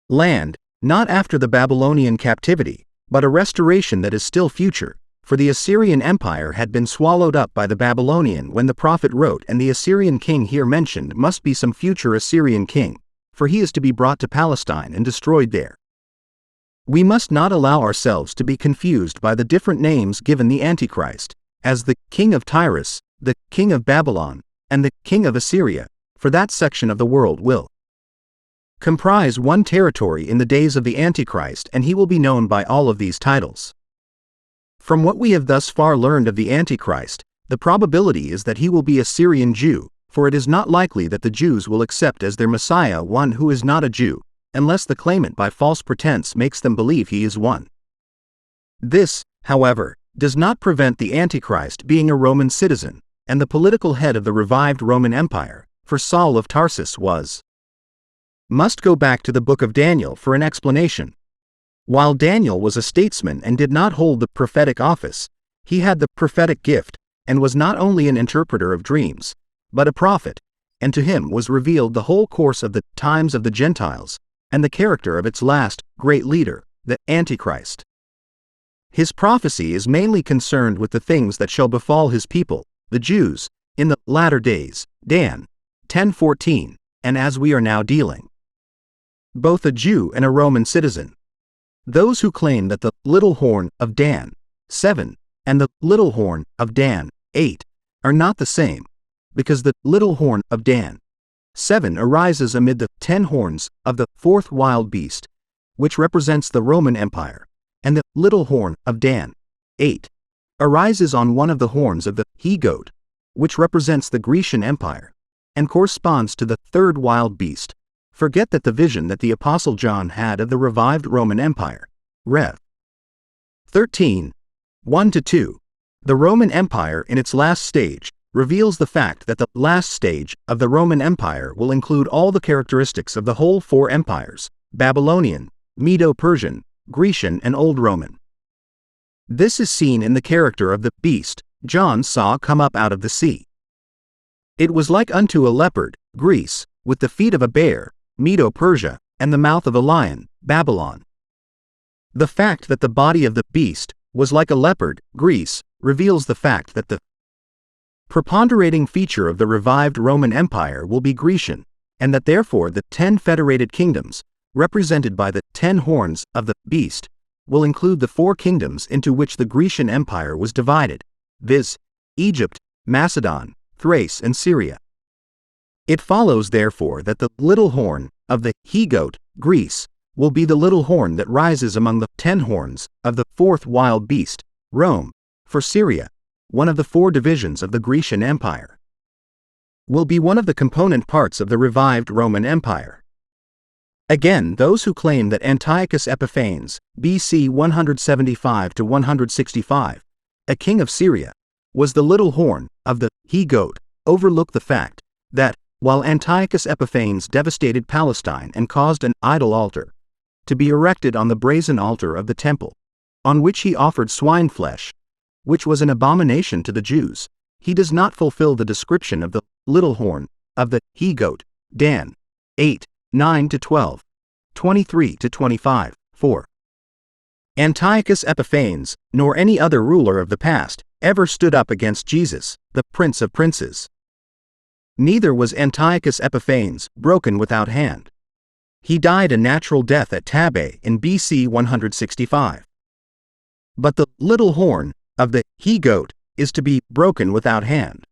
land, not after the Babylonian captivity, but a restoration that is still future, for the Assyrian Empire had been swallowed up by the Babylonian when the prophet wrote, and the Assyrian king here mentioned must be some future Assyrian king, for he is to be brought to Palestine and destroyed there. We must not allow ourselves to be confused by the different names given the Antichrist, as the king of Tyrus, the king of Babylon, and the king of Assyria, for that section of the world will comprise one territory in the days of the Antichrist, and he will be known by all of these titles. From what we have thus far learned of the Antichrist, the probability is that he will be a Syrian Jew, for it is not likely that the Jews will accept as their Messiah one who is not a Jew, unless the claimant by false pretense makes them believe he is one. This, however, does not prevent the Antichrist being a Roman citizen, and the political head of the revived Roman Empire, for Saul of Tarsus was must go back to the book of Daniel for an explanation. While Daniel was a statesman and did not hold the prophetic office, he had the prophetic gift, and was not only an interpreter of dreams, but a prophet, and to him was revealed the whole course of the times of the Gentiles, and the character of its last great leader, the Antichrist. His prophecy is mainly concerned with the things that shall befall his people, the Jews, in the latter days, Dan 10:14, and as we are now dealing. Both a Jew and a Roman citizen. Those who claim that the little horn of Dan 7 and the little horn of Dan 8 are not the same, because the little horn of Dan 7 arises amid the 10 horns of the fourth wild beast, which represents the Roman Empire, and the little horn of Dan 8 arises on one of the horns of the he-goat, which represents the Grecian Empire, and corresponds to the third wild beast. Forget that the vision that the Apostle John had of the revived Roman Empire. Rev. 13, 1-2. The Roman Empire in its last stage reveals the fact that the last stage of the Roman Empire will include all the characteristics of the whole four empires: Babylonian, Medo-Persian, Grecian, and Old Roman. This is seen in the character of the beast John saw come up out of the sea. It was like unto a leopard, Greece, with the feet of a bear, Medo-Persia, and the mouth of a lion, Babylon. The fact that the body of the beast was like a leopard, Greece, reveals the fact that the preponderating feature of the revived Roman Empire will be Grecian, and that therefore the 10 federated kingdoms, represented by the 10 horns of the beast, will include the 4 kingdoms into which the Grecian Empire was divided, viz., Egypt, Macedon, Thrace, and Syria. It follows therefore that the little horn of the he-goat, Greece, will be the little horn that rises among the 10 horns of the fourth wild beast, Rome, for Syria, one of the 4 divisions of the Grecian Empire, will be one of the component parts of the revived Roman Empire. Again, those who claim that Antiochus Epiphanes, BC 175-165, a king of Syria, was the little horn of the he-goat, overlook the fact that, while Antiochus Epiphanes devastated Palestine and caused an idol altar to be erected on the brazen altar of the temple, on which he offered swine flesh, which was an abomination to the Jews, he does not fulfill the description of the little horn of the he-goat, Dan 8, 9-12, 23-25, 4. Antiochus Epiphanes, nor any other ruler of the past, ever stood up against Jesus, the Prince of Princes. Neither was Antiochus Epiphanes broken without hand. He died a natural death at Tabe in BC 165. But the little horn of the he-goat is to be broken without hand.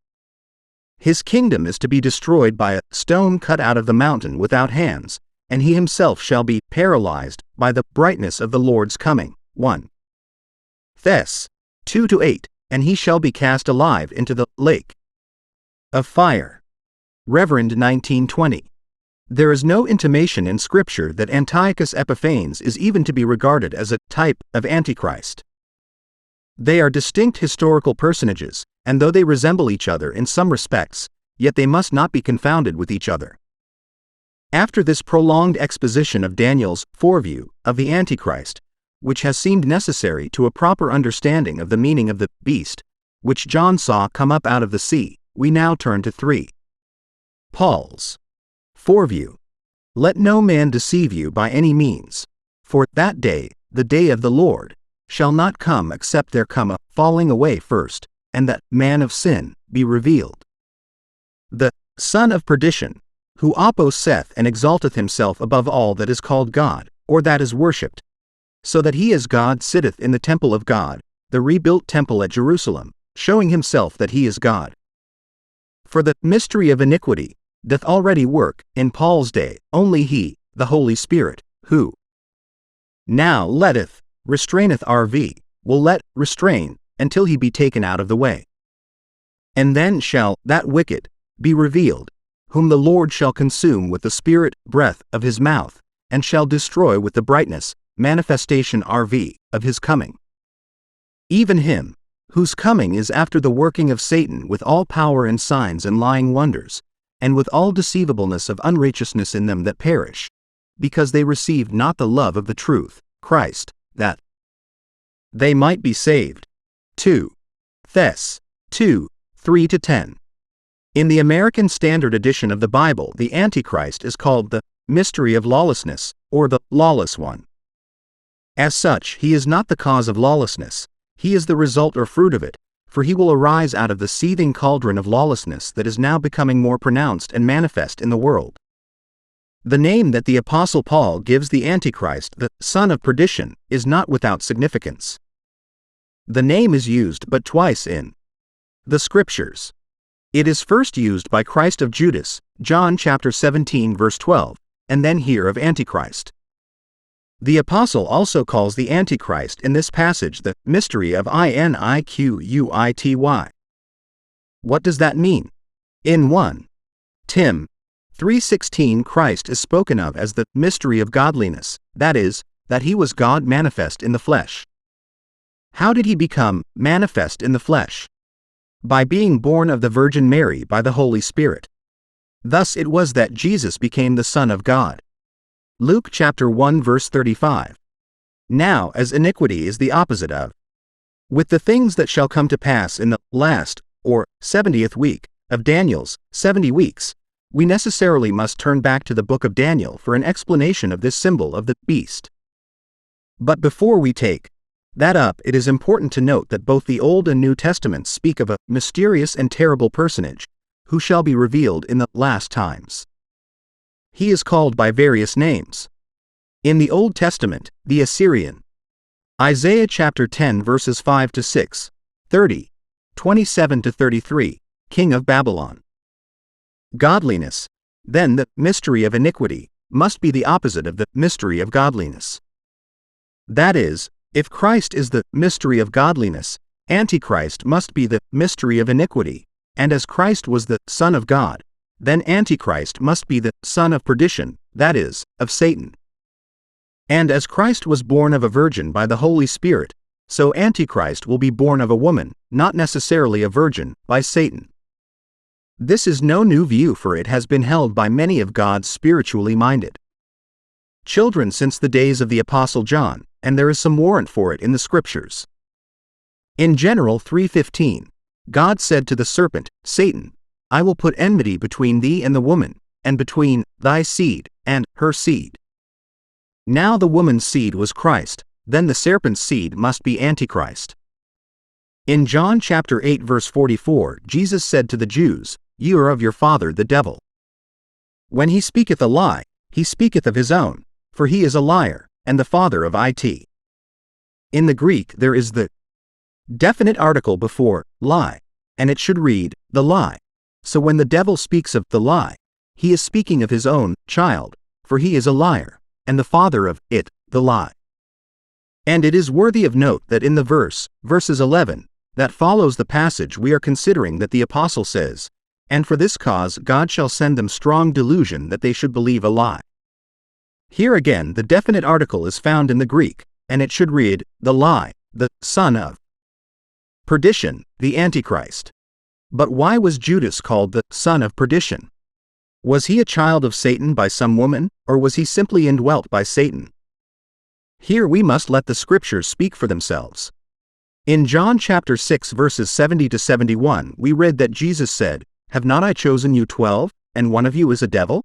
His kingdom is to be destroyed by a stone cut out of the mountain without hands, and he himself shall be paralyzed by the brightness of the Lord's coming. 1 Thess. 2-8, and he shall be cast alive into the lake of fire. Reverend 1920. There is no intimation in Scripture that Antiochus Epiphanes is even to be regarded as a type of Antichrist. They are distinct historical personages, and though they resemble each other in some respects, yet they must not be confounded with each other. After this prolonged exposition of Daniel's foreview of the Antichrist, which has seemed necessary to a proper understanding of the meaning of the beast, which John saw come up out of the sea, we now turn to 3. Paul's foreview. Let no man deceive you by any means, for that day, the day of the Lord, shall not come except there come a falling away first, and that man of sin be revealed, the son of perdition, who opposeth and exalteth himself above all that is called God, or that is worshipped, so that he as God sitteth in the temple of God, the rebuilt temple at Jerusalem, showing himself that he is God. For the mystery of iniquity doth already work in Paul's day, only he, the Holy Spirit, who now letteth, restraineth RV, will let restrain, until he be taken out of the way. And then shall that wicked be revealed, whom the Lord shall consume with the spirit breath of his mouth, and shall destroy with the brightness, manifestation RV, of his coming. Even him, whose coming is after the working of Satan with all power and signs and lying wonders, and with all deceivableness of unrighteousness in them that perish, because they received not the love of the truth, Christ, that they might be saved. 2 Thess. 2, 3-10. In the American Standard Edition of the Bible, the Antichrist is called the mystery of lawlessness, or the lawless one. As such, he is not the cause of lawlessness, he is the result or fruit of it, for he will arise out of the seething cauldron of lawlessness that is now becoming more pronounced and manifest in the world. The name that the Apostle Paul gives the Antichrist, the son of perdition, is not without significance. The name is used but twice in the Scriptures. It is first used by Christ of Judas, John chapter 17 verse 12, and then here of Antichrist. The Apostle also calls the Antichrist in this passage the mystery of iniquity. What does that mean? In 1 Tim. 3:16, Christ is spoken of as the mystery of godliness, that is, that he was God manifest in the flesh. How did he become manifest in the flesh? By being born of the Virgin Mary by the Holy Spirit. Thus it was that Jesus became the Son of God. Luke chapter 1 verse 35. Now as iniquity is the opposite of, with the things that shall come to pass in the last, or 70th week, of Daniel's 70 weeks, we necessarily must turn back to the book of Daniel for an explanation of this symbol of the beast. But before we take that up, it is important to note that both the Old and New Testaments speak of a mysterious and terrible personage, who shall be revealed in the last times. He is called by various names. In the Old Testament, the Assyrian. Isaiah chapter 10 verses 5-6, 30, 27-33, king of Babylon. Godliness, then the mystery of iniquity, must be the opposite of the mystery of godliness. That is, if Christ is the mystery of godliness, Antichrist must be the mystery of iniquity, and as Christ was the Son of God, then Antichrist must be the son of perdition, that is, of Satan. And as Christ was born of a virgin by the Holy Spirit, so Antichrist will be born of a woman, not necessarily a virgin, by Satan. This is no new view, for it has been held by many of God's spiritually minded children since the days of the Apostle John, and there is some warrant for it in the Scriptures. In General 3:15, God said to the serpent, Satan, I will put enmity between thee and the woman, and between thy seed and her seed. Now the woman's seed was Christ, then the serpent's seed must be Antichrist. In John chapter 8 verse 44, Jesus said to the Jews, Ye are of your father the devil. When he speaketh a lie, he speaketh of his own, for he is a liar, and the father of it. In the Greek there is the definite article before lie, and it should read, the lie. So when the devil speaks of the lie, he is speaking of his own child, for he is a liar, and the father of it, the lie. And it is worthy of note that in the verses 11, that follows the passage we are considering, that the apostle says, And for this cause God shall send them strong delusion that they should believe a lie. Here again the definite article is found in the Greek, and it should read, the lie, the son of perdition, the Antichrist. But why was Judas called the son of perdition? Was he a child of Satan by some woman, or was he simply indwelt by Satan? Here we must let the Scriptures speak for themselves. In John chapter 6 verses 70-71 we read that Jesus said, Have not I chosen you 12, and one of you is a devil?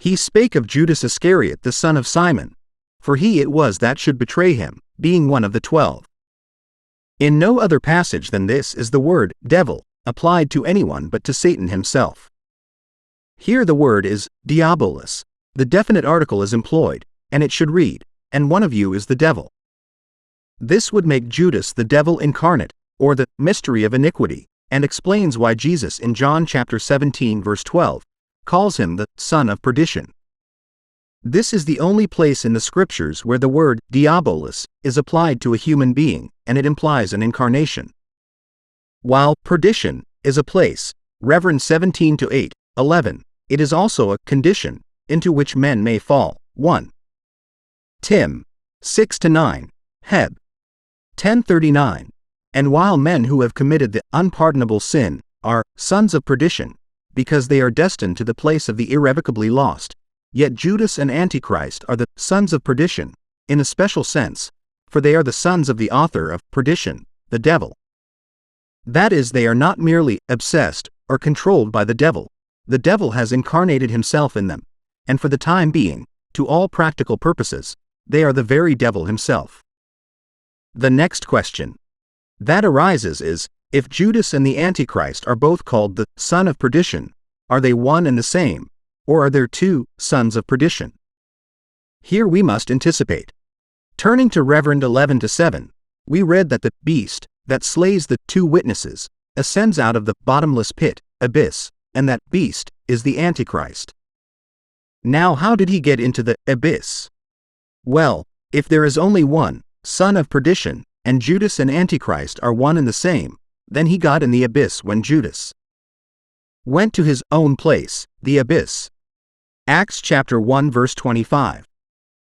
He spake of Judas Iscariot the son of Simon, for he it was that should betray him, being one of the 12. In no other passage than this is the word devil applied to anyone but to Satan himself. Here the word is diabolos, the definite article is employed, and it should read, And one of you is the devil. This would make Judas the devil incarnate, or the mystery of iniquity, and explains why Jesus in John chapter 17 verse 12 calls him the son of perdition. This is the only place in the Scriptures where the word diabolos is applied to a human being, and it implies an incarnation. While perdition is a place, Rev. 17-8, 11, it is also a condition into which men may fall. 1 Tim. 6-9, Heb. 10:39. And while men who have committed the unpardonable sin are sons of perdition, because they are destined to the place of the irrevocably lost. Yet Judas and Antichrist are the sons of perdition, in a special sense, for they are the sons of the author of perdition, the devil. That is, they are not merely obsessed or controlled by the devil. The devil has incarnated himself in them, and for the time being, to all practical purposes, they are the very devil himself. The next question that arises is, if Judas and the Antichrist are both called the son of perdition, are they one and the same, or are there two sons of perdition? Here we must anticipate. Turning to Reverend 11-7, we read that the beast that slays the two witnesses ascends out of the bottomless pit, abyss, and that beast is the Antichrist. Now, how did he get into the abyss? Well, if there is only one son of perdition, and Judas and Antichrist are one and the same, then he got in the abyss when Judas went to his own place, the abyss. Acts chapter 1 verse 25.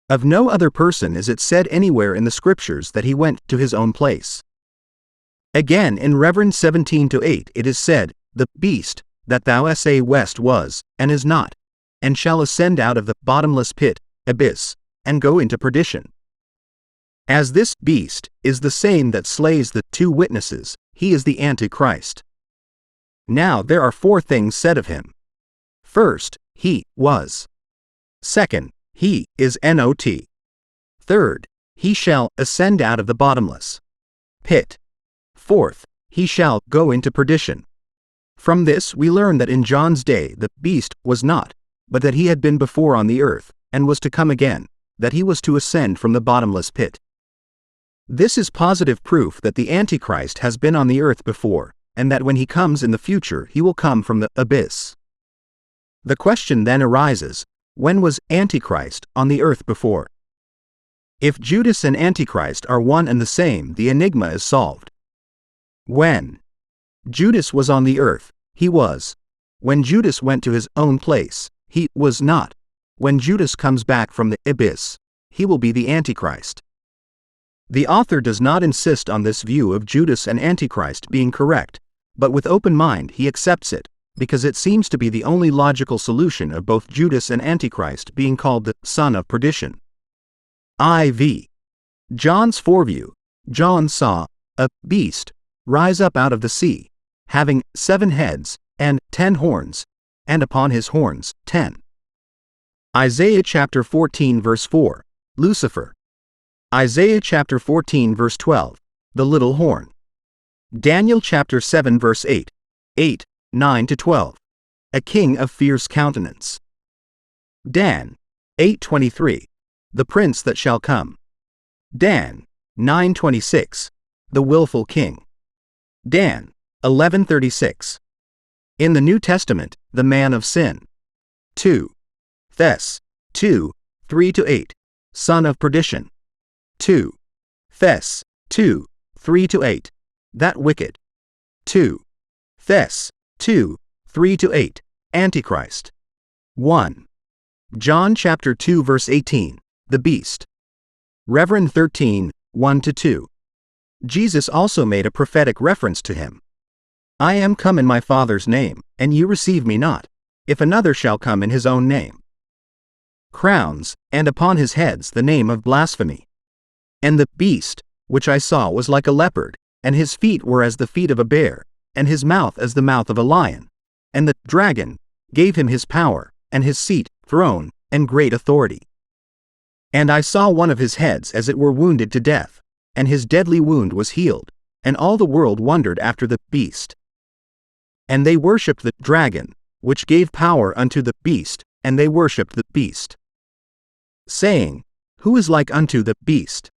Of no other person is it said anywhere in the scriptures that he went to his own place. Again in Reverend 17-8 it is said, the beast that thou west was, and is not, and shall ascend out of the bottomless pit, abyss, and go into perdition. As this beast is the same that slays the two witnesses, he is the Antichrist. Now there are four things said of him. First, he was. Second, he is not. Third, he shall ascend out of the bottomless pit. Fourth, he shall go into perdition. From this we learn that in John's day the beast was not, but that he had been before on the earth, and was to come again, that he was to ascend from the bottomless pit. This is positive proof that the Antichrist has been on the earth before, and that when he comes in the future he will come from the abyss. The question then arises, when was Antichrist on the earth before? If Judas and Antichrist are one and the same, the enigma is solved. When Judas was on the earth, he was. When Judas went to his own place, he was not. When Judas comes back from the abyss, he will be the Antichrist. The author does not insist on this view of Judas and Antichrist being correct, but with open mind he accepts it, because it seems to be the only logical solution of both Judas and Antichrist being called the son of perdition. IV. John's foreview. John saw a beast rise up out of the sea, having 7 heads and 10 horns, and upon his horns 10. Isaiah chapter 14 verse 4, Lucifer. Isaiah chapter 14 verse 12, the little horn. Daniel chapter 7 verse 8, 9-12, a king of fierce countenance. Dan 8:23, the prince that shall come. Dan 9:26, the willful king. Dan 11:36. In the New Testament, the man of sin. 2 Thess 2, 3-8, son of perdition. 2 Thess 2, 3-8, that wicked. 2 Thess 2, 3-8, Antichrist. 1 John chapter 2 verse 18, the beast. Reverend 13, 1-2. Jesus also made a prophetic reference to him. I am come in my Father's name, and you receive me not. If another shall come in his own name. Crowns, and upon his heads the name of blasphemy. And the beast, which I saw, was like a leopard, and his feet were as the feet of a bear, and his mouth as the mouth of a lion. And the dragon gave him his power, and his seat, throne, and great authority. And I saw one of his heads as it were wounded to death, and his deadly wound was healed, and all the world wondered after the beast. And they worshipped the dragon, which gave power unto the beast, and they worshipped the beast, saying, Who is like unto the beast?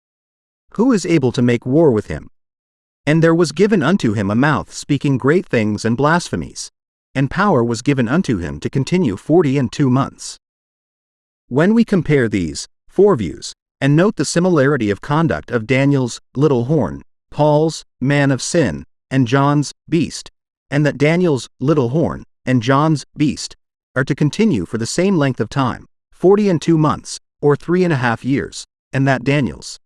Who is able to make war with him? And there was given unto him a mouth speaking great things and blasphemies, and power was given unto him to continue 42 months. When we compare these 4 views, and note the similarity of conduct of Daniel's little horn, Paul's man of sin, and John's beast, and that Daniel's little horn and John's beast are to continue for the same length of time, 42 months, or 3.5 years, and that Daniel's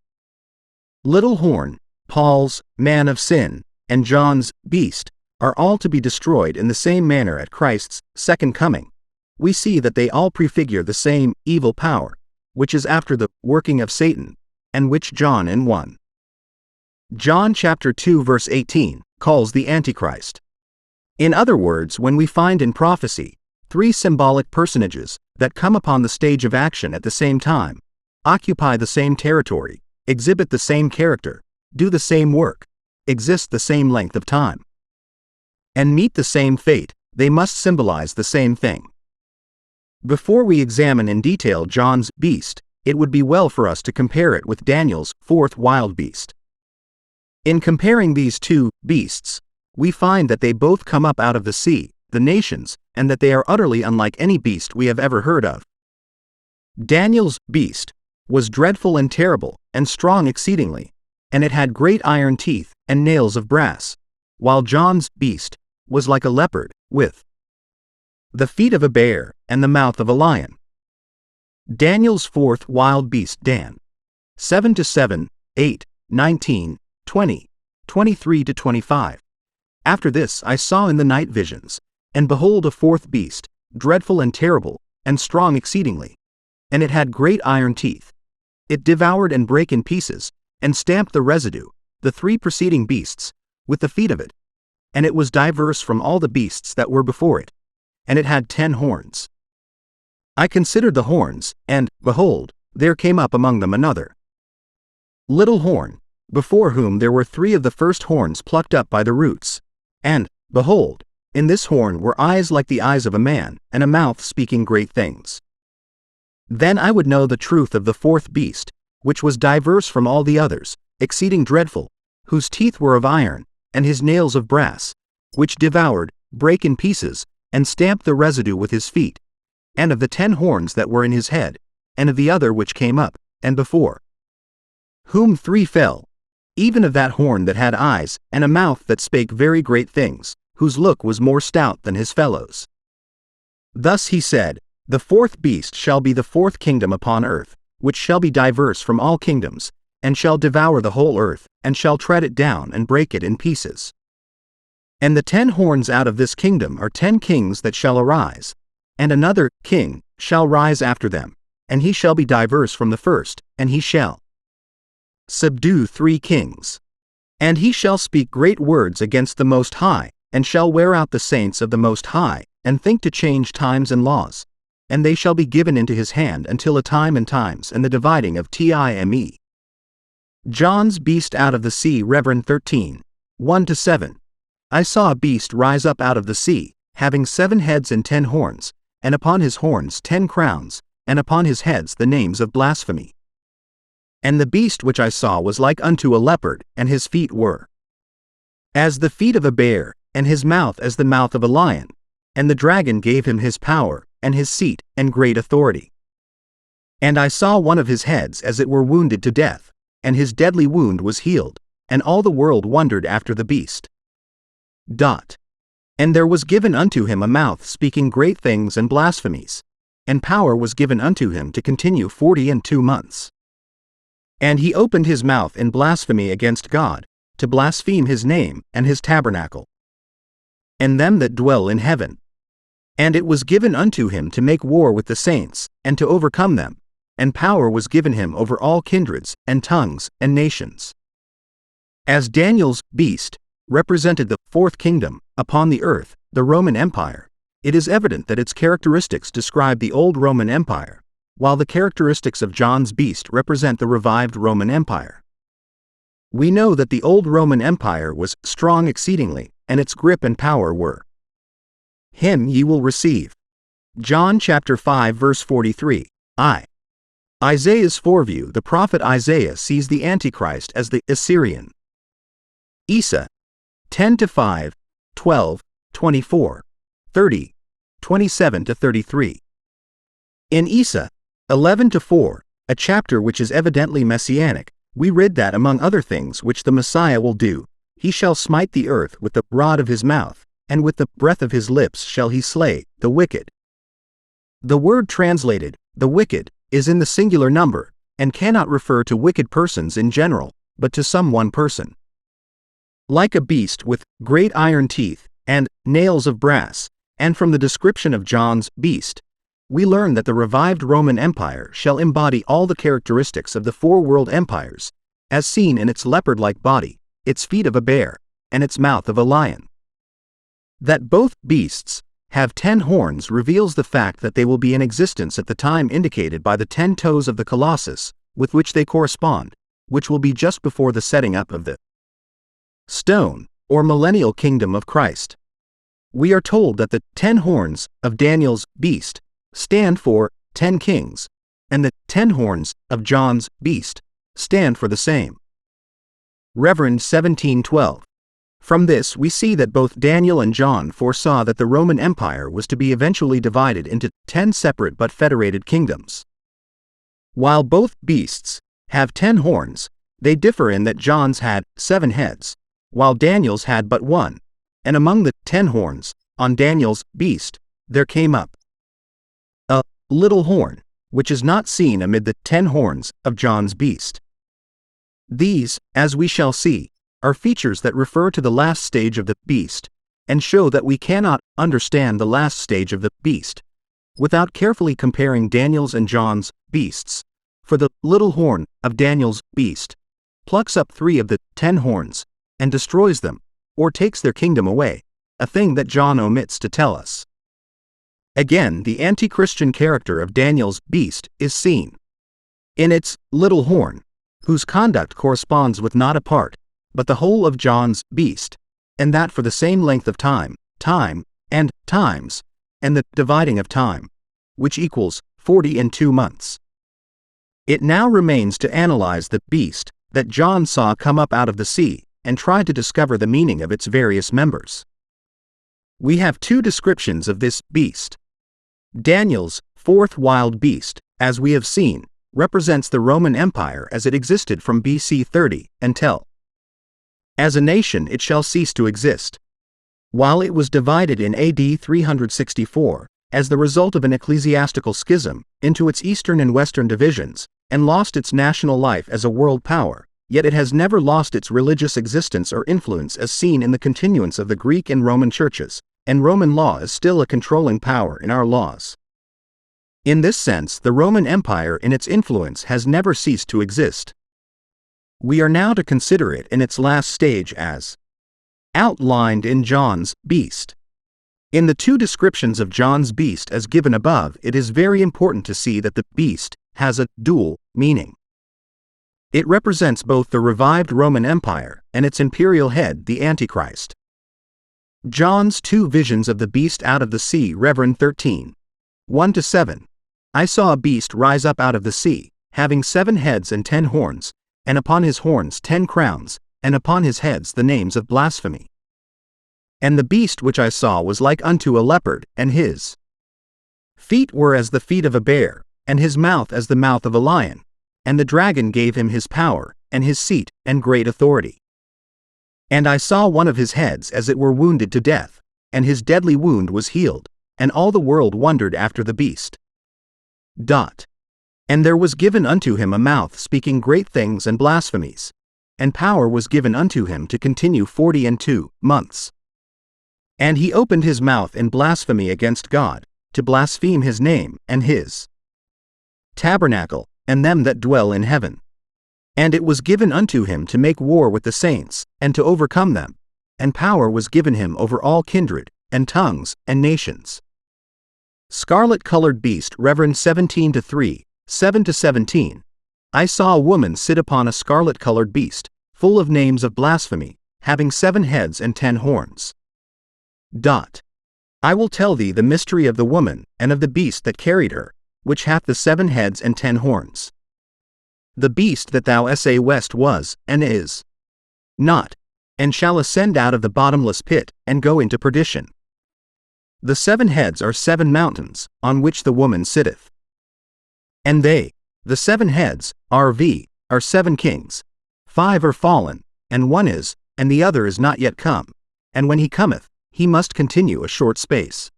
little horn, Paul's man of sin, and John's beast are all to be destroyed in the same manner at Christ's second coming, we see that they all prefigure the same evil power, which is after the working of Satan, and which John in 1 John chapter 2 verse 18 calls the Antichrist. In other words, when we find in prophecy 3 symbolic personages that come upon the stage of action at the same time, occupy the same territory, exhibit the same character, do the same work, exist the same length of time, and meet the same fate, they must symbolize the same thing. Before we examine in detail John's beast, it would be well for us to compare it with Daniel's 4th wild beast. In comparing these 2 beasts, we find that they both come up out of the sea, the nations, and that they are utterly unlike any beast we have ever heard of. Daniel's beast was dreadful and terrible, and strong exceedingly, and it had great iron teeth and nails of brass, while John's beast was like a leopard, with the feet of a bear and the mouth of a lion. Daniel's 4th wild beast Dan. 7-7, 8, 19, 20, 23-25. After this I saw in the night visions, and behold a 4th beast, dreadful and terrible, and strong exceedingly, and it had great iron teeth. It devoured and brake in pieces, and stamped the residue, the 3 preceding beasts, with the feet of it. And it was diverse from all the beasts that were before it, and it had 10 horns. I considered the horns, and, behold, there came up among them another little horn, before whom there were 3 of the first horns plucked up by the roots. And, behold, in this horn were eyes like the eyes of a man, and a mouth speaking great things. Then I would know the truth of the 4th beast, which was diverse from all the others, exceeding dreadful, whose teeth were of iron, and his nails of brass, which devoured, brake in pieces, and stamped the residue with his feet, and of the 10 horns that were in his head, and of the other which came up, and before whom 3 fell, even of that horn that had eyes, and a mouth that spake very great things, whose look was more stout than his fellows. Thus he said, The 4th beast shall be the 4th kingdom upon earth, which shall be diverse from all kingdoms, and shall devour the whole earth, and shall tread it down and break it in pieces. And the 10 horns out of this kingdom are 10 kings that shall arise, and another king shall rise after them, and he shall be diverse from the first, and he shall subdue 3 kings. And he shall speak great words against the Most High, and shall wear out the saints of the Most High, and think to change times and laws. And they shall be given into his hand until a time and times and the dividing of time. John's beast out of the sea. Rev. 13, 1-7. I saw a beast rise up out of the sea, having 7 heads and 10 horns, and upon his horns 10 crowns, and upon his heads the names of blasphemy. And the beast which I saw was like unto a leopard, and his feet were as the feet of a bear, and his mouth as the mouth of a lion. And the dragon gave him his power, and his seat, and great authority. And I saw one of his heads as it were wounded to death, and his deadly wound was healed, and all the world wondered after the beast. And there was given unto him a mouth speaking great things and blasphemies, and power was given unto him to continue 42 months. And he opened his mouth in blasphemy against God, to blaspheme his name and his tabernacle, and them that dwell in heaven. And it was given unto him to make war with the saints, and to overcome them, and power was given him over all kindreds, and tongues, and nations. As Daniel's beast represented the 4th kingdom upon the earth, the Roman Empire, it is evident that its characteristics describe the old Roman Empire, while the characteristics of John's beast represent the revived Roman Empire. We know that the old Roman Empire was strong exceedingly, and its grip and power were him ye will receive. John chapter 5 verse 43. Isaiah's foreview. The prophet Isaiah sees the Antichrist as the Assyrian. Isa 10-5, 12, 24, 30, 27-33. In Isa 11-4, a chapter which is evidently messianic, we read that among other things which the Messiah will do, he shall smite the earth with the rod of his mouth, and with the breath of his lips shall he slay the wicked. The word translated, the wicked, is in the singular number, and cannot refer to wicked persons in general, but to some one person. Like a beast with great iron teeth, and nails of brass, and from the description of John's beast, we learn that the revived Roman Empire shall embody all the characteristics of the four world empires, as seen in its leopard-like body, its feet of a bear, and its mouth of a lion. That both beasts have 10 horns reveals the fact that they will be in existence at the time indicated by the 10 toes of the Colossus, with which they correspond, which will be just before the setting up of the stone, or millennial kingdom of Christ. We are told that the 10 horns of Daniel's beast stand for 10 kings, and the 10 horns of John's beast stand for the same. Reverend 1712. From this we see that both Daniel and John foresaw that the Roman Empire was to be eventually divided into 10 separate but federated kingdoms. While both beasts have 10 horns, they differ in that John's had 7 heads, while Daniel's had but 1, and among the 10 horns on Daniel's beast there came up a little horn, which is not seen amid the 10 horns of John's beast. These, as we shall see, are features that refer to the last stage of the beast, and show that we cannot understand the last stage of the beast without carefully comparing Daniel's and John's beasts, for the little horn of Daniel's beast plucks up 3 of the 10 horns and destroys them, or takes their kingdom away, a thing that John omits to tell us. Again, the anti-Christian character of Daniel's beast is seen in its little horn, whose conduct corresponds with not a part, but the whole of John's beast, and that for the same length of time, and times, and the dividing of time, which equals 42 months. It now remains to analyze the beast that John saw come up out of the sea, and try to discover the meaning of its various members. We have 2 descriptions of this beast. Daniel's 4th wild beast, as we have seen, represents the Roman Empire as it existed from BC 30 until, as a nation, it shall cease to exist. While it was divided in AD 364, as the result of an ecclesiastical schism, into its eastern and western divisions, and lost its national life as a world power, yet it has never lost its religious existence or influence as seen in the continuance of the Greek and Roman churches, and Roman law is still a controlling power in our laws. In this sense, the Roman Empire in its influence has never ceased to exist. We are now to consider it in its last stage as outlined in John's beast. In the 2 descriptions of John's beast as given above, it is very important to see that the beast has a dual meaning. It represents both the revived Roman Empire and its imperial head, the Antichrist. John's 2 visions of the beast out of the sea, Reverend 13. 1-7. I saw a beast rise up out of the sea, having 7 heads and 10 horns, and upon his horns 10 crowns, and upon his heads the names of blasphemy. And the beast which I saw was like unto a leopard, and his feet were as the feet of a bear, and his mouth as the mouth of a lion, and the dragon gave him his power, and his seat, and great authority. And I saw one of his heads as it were wounded to death, and his deadly wound was healed, and all the world wondered after the beast. And there was given unto him a mouth speaking great things and blasphemies, and power was given unto him to continue 42 months. And he opened his mouth in blasphemy against God, to blaspheme his name, and his tabernacle, and them that dwell in heaven. And it was given unto him to make war with the saints, and to overcome them, and power was given him over all kindred, and tongues, and nations. Scarlet-colored beast, Reverend 17-3, 7-17. I saw a woman sit upon a scarlet-colored beast, full of names of blasphemy, having 7 heads and 10 horns. I will tell thee the mystery of the woman, and of the beast that carried her, which hath the 7 heads and 10 horns. The beast that thou sawest was, and is not, and shall ascend out of the bottomless pit, and go into perdition. The 7 heads are 7 mountains, on which the woman sitteth. And they, the 7 heads, are 7 kings. 5 are fallen, and 1 is, and the other is not yet come, and when he cometh, he must continue a short space.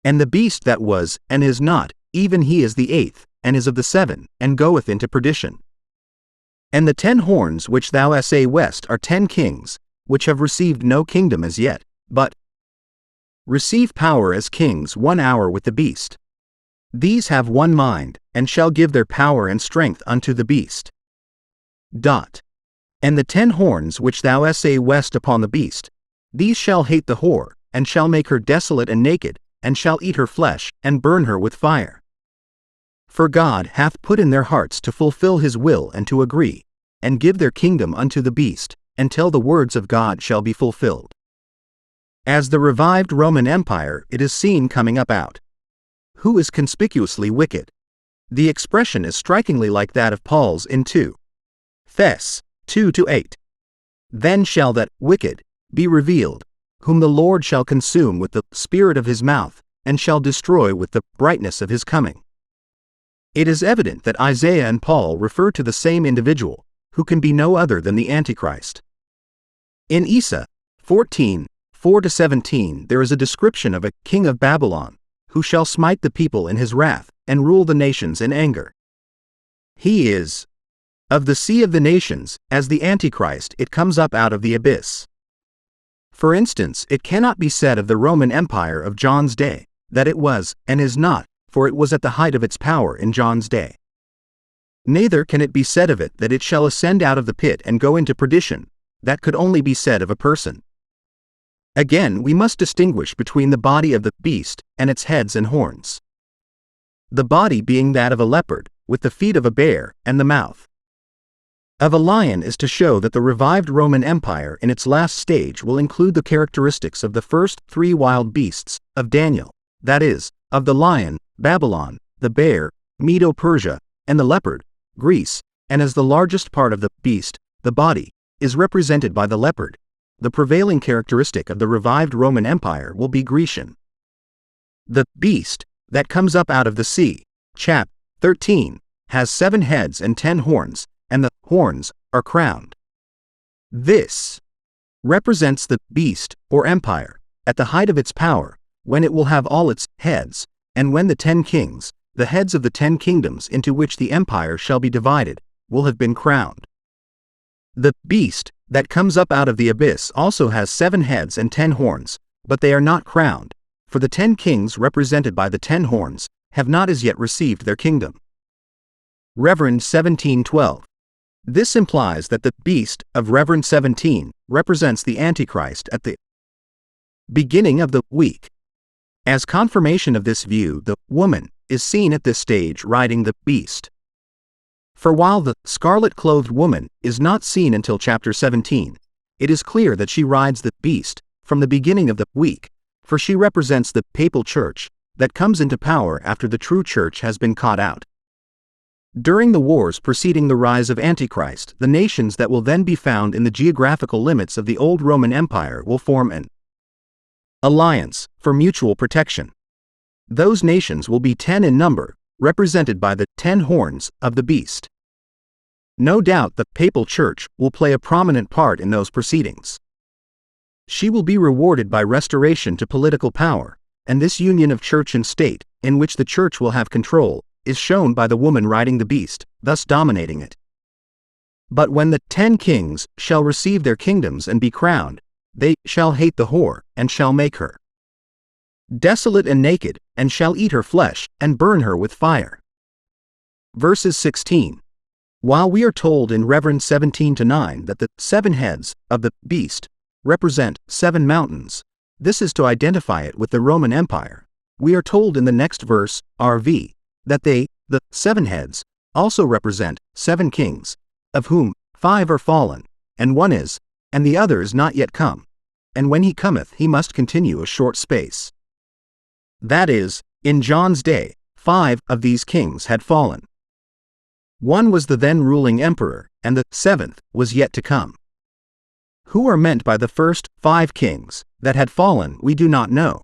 And the beast that was, and is not, even he is the 8th, and is of the 7, and goeth into perdition. And the 10 horns which thou sawest are 10 kings, which have received no kingdom as yet, but receive power as kings 1 hour with the beast. These have one mind, and shall give their power and strength unto the beast. And the 10 horns which thou west upon the beast, these shall hate the whore, and shall make her desolate and naked, and shall eat her flesh, and burn her with fire. For God hath put in their hearts to fulfill his will and to agree, and give their kingdom unto the beast, until the words of God shall be fulfilled. As the revived Roman Empire, it is seen coming up out. Who is conspicuously wicked? The expression is strikingly like that of Paul's in 2 Thess. 2-8. Then shall that wicked be revealed, whom the Lord shall consume with the spirit of his mouth, and shall destroy with the brightness of his coming. It is evident that Isaiah and Paul refer to the same individual, who can be no other than the Antichrist. In Isa 14:4-17 there is a description of a king of Babylon, who shall smite the people in his wrath, and rule the nations in anger. He is of the sea of the nations, as the Antichrist it comes up out of the abyss. For instance, it cannot be said of the Roman Empire of John's day, that it was, and is not, for it was at the height of its power in John's day. Neither can it be said of it that it shall ascend out of the pit and go into perdition, that could only be said of a person. Again, we must distinguish between the body of the beast and its heads and horns. The body being that of a leopard, with the feet of a bear, and the mouth of a lion is to show that the revived Roman Empire in its last stage will include the characteristics of the first 3 wild beasts of Daniel, that is, of the lion, Babylon, the bear, Medo-Persia, and the leopard, Greece, and as the largest part of the beast, the body, is represented by the leopard. The prevailing characteristic of the revived Roman Empire will be Grecian. The beast that comes up out of the sea, chap. 13, has 7 heads and 10 horns, and the horns are crowned. This represents the beast or empire at the height of its power, when it will have all its heads, and when the 10 kings, the heads of the 10 kingdoms into which the empire shall be divided, will have been crowned. The beast that comes up out of the abyss also has 7 heads and 10 horns, but they are not crowned, for the 10 kings represented by the 10 horns have not as yet received their kingdom. Reverend 17:12. This implies that the beast of Reverend 17 represents the Antichrist at the beginning of the week. As confirmation of this view, the woman is seen at this stage riding the beast. For while the scarlet-clothed woman is not seen until chapter 17, it is clear that she rides the beast from the beginning of the week, for she represents the papal church that comes into power after the true church has been caught out. During the wars preceding the rise of Antichrist, the nations that will then be found in the geographical limits of the old Roman Empire will form an alliance for mutual protection. Those nations will be 10 in number, represented by the 10 horns of the beast. No doubt the papal church will play a prominent part in those proceedings. She will be rewarded by restoration to political power, and this union of church and state, in which the church will have control, is shown by the woman riding the beast, thus dominating it. But when the 10 kings shall receive their kingdoms and be crowned, they shall hate the whore, and shall make her desolate and naked, and shall eat her flesh, and burn her with fire. Verses 16. While we are told in Reverend 17-9 that the 7 heads of the beast represent 7 mountains, this is to identify it with the Roman Empire. We are told in the next verse, RV, that they, the 7 heads, also represent 7 kings, of whom 5 are fallen, and 1 is, and the other is not yet come. And when he cometh, he must continue a short space. That is, in John's day, 5 of these kings had fallen. 1 was the then ruling emperor, and the 7th was yet to come. Who are meant by the first 5 kings that had fallen we do not know.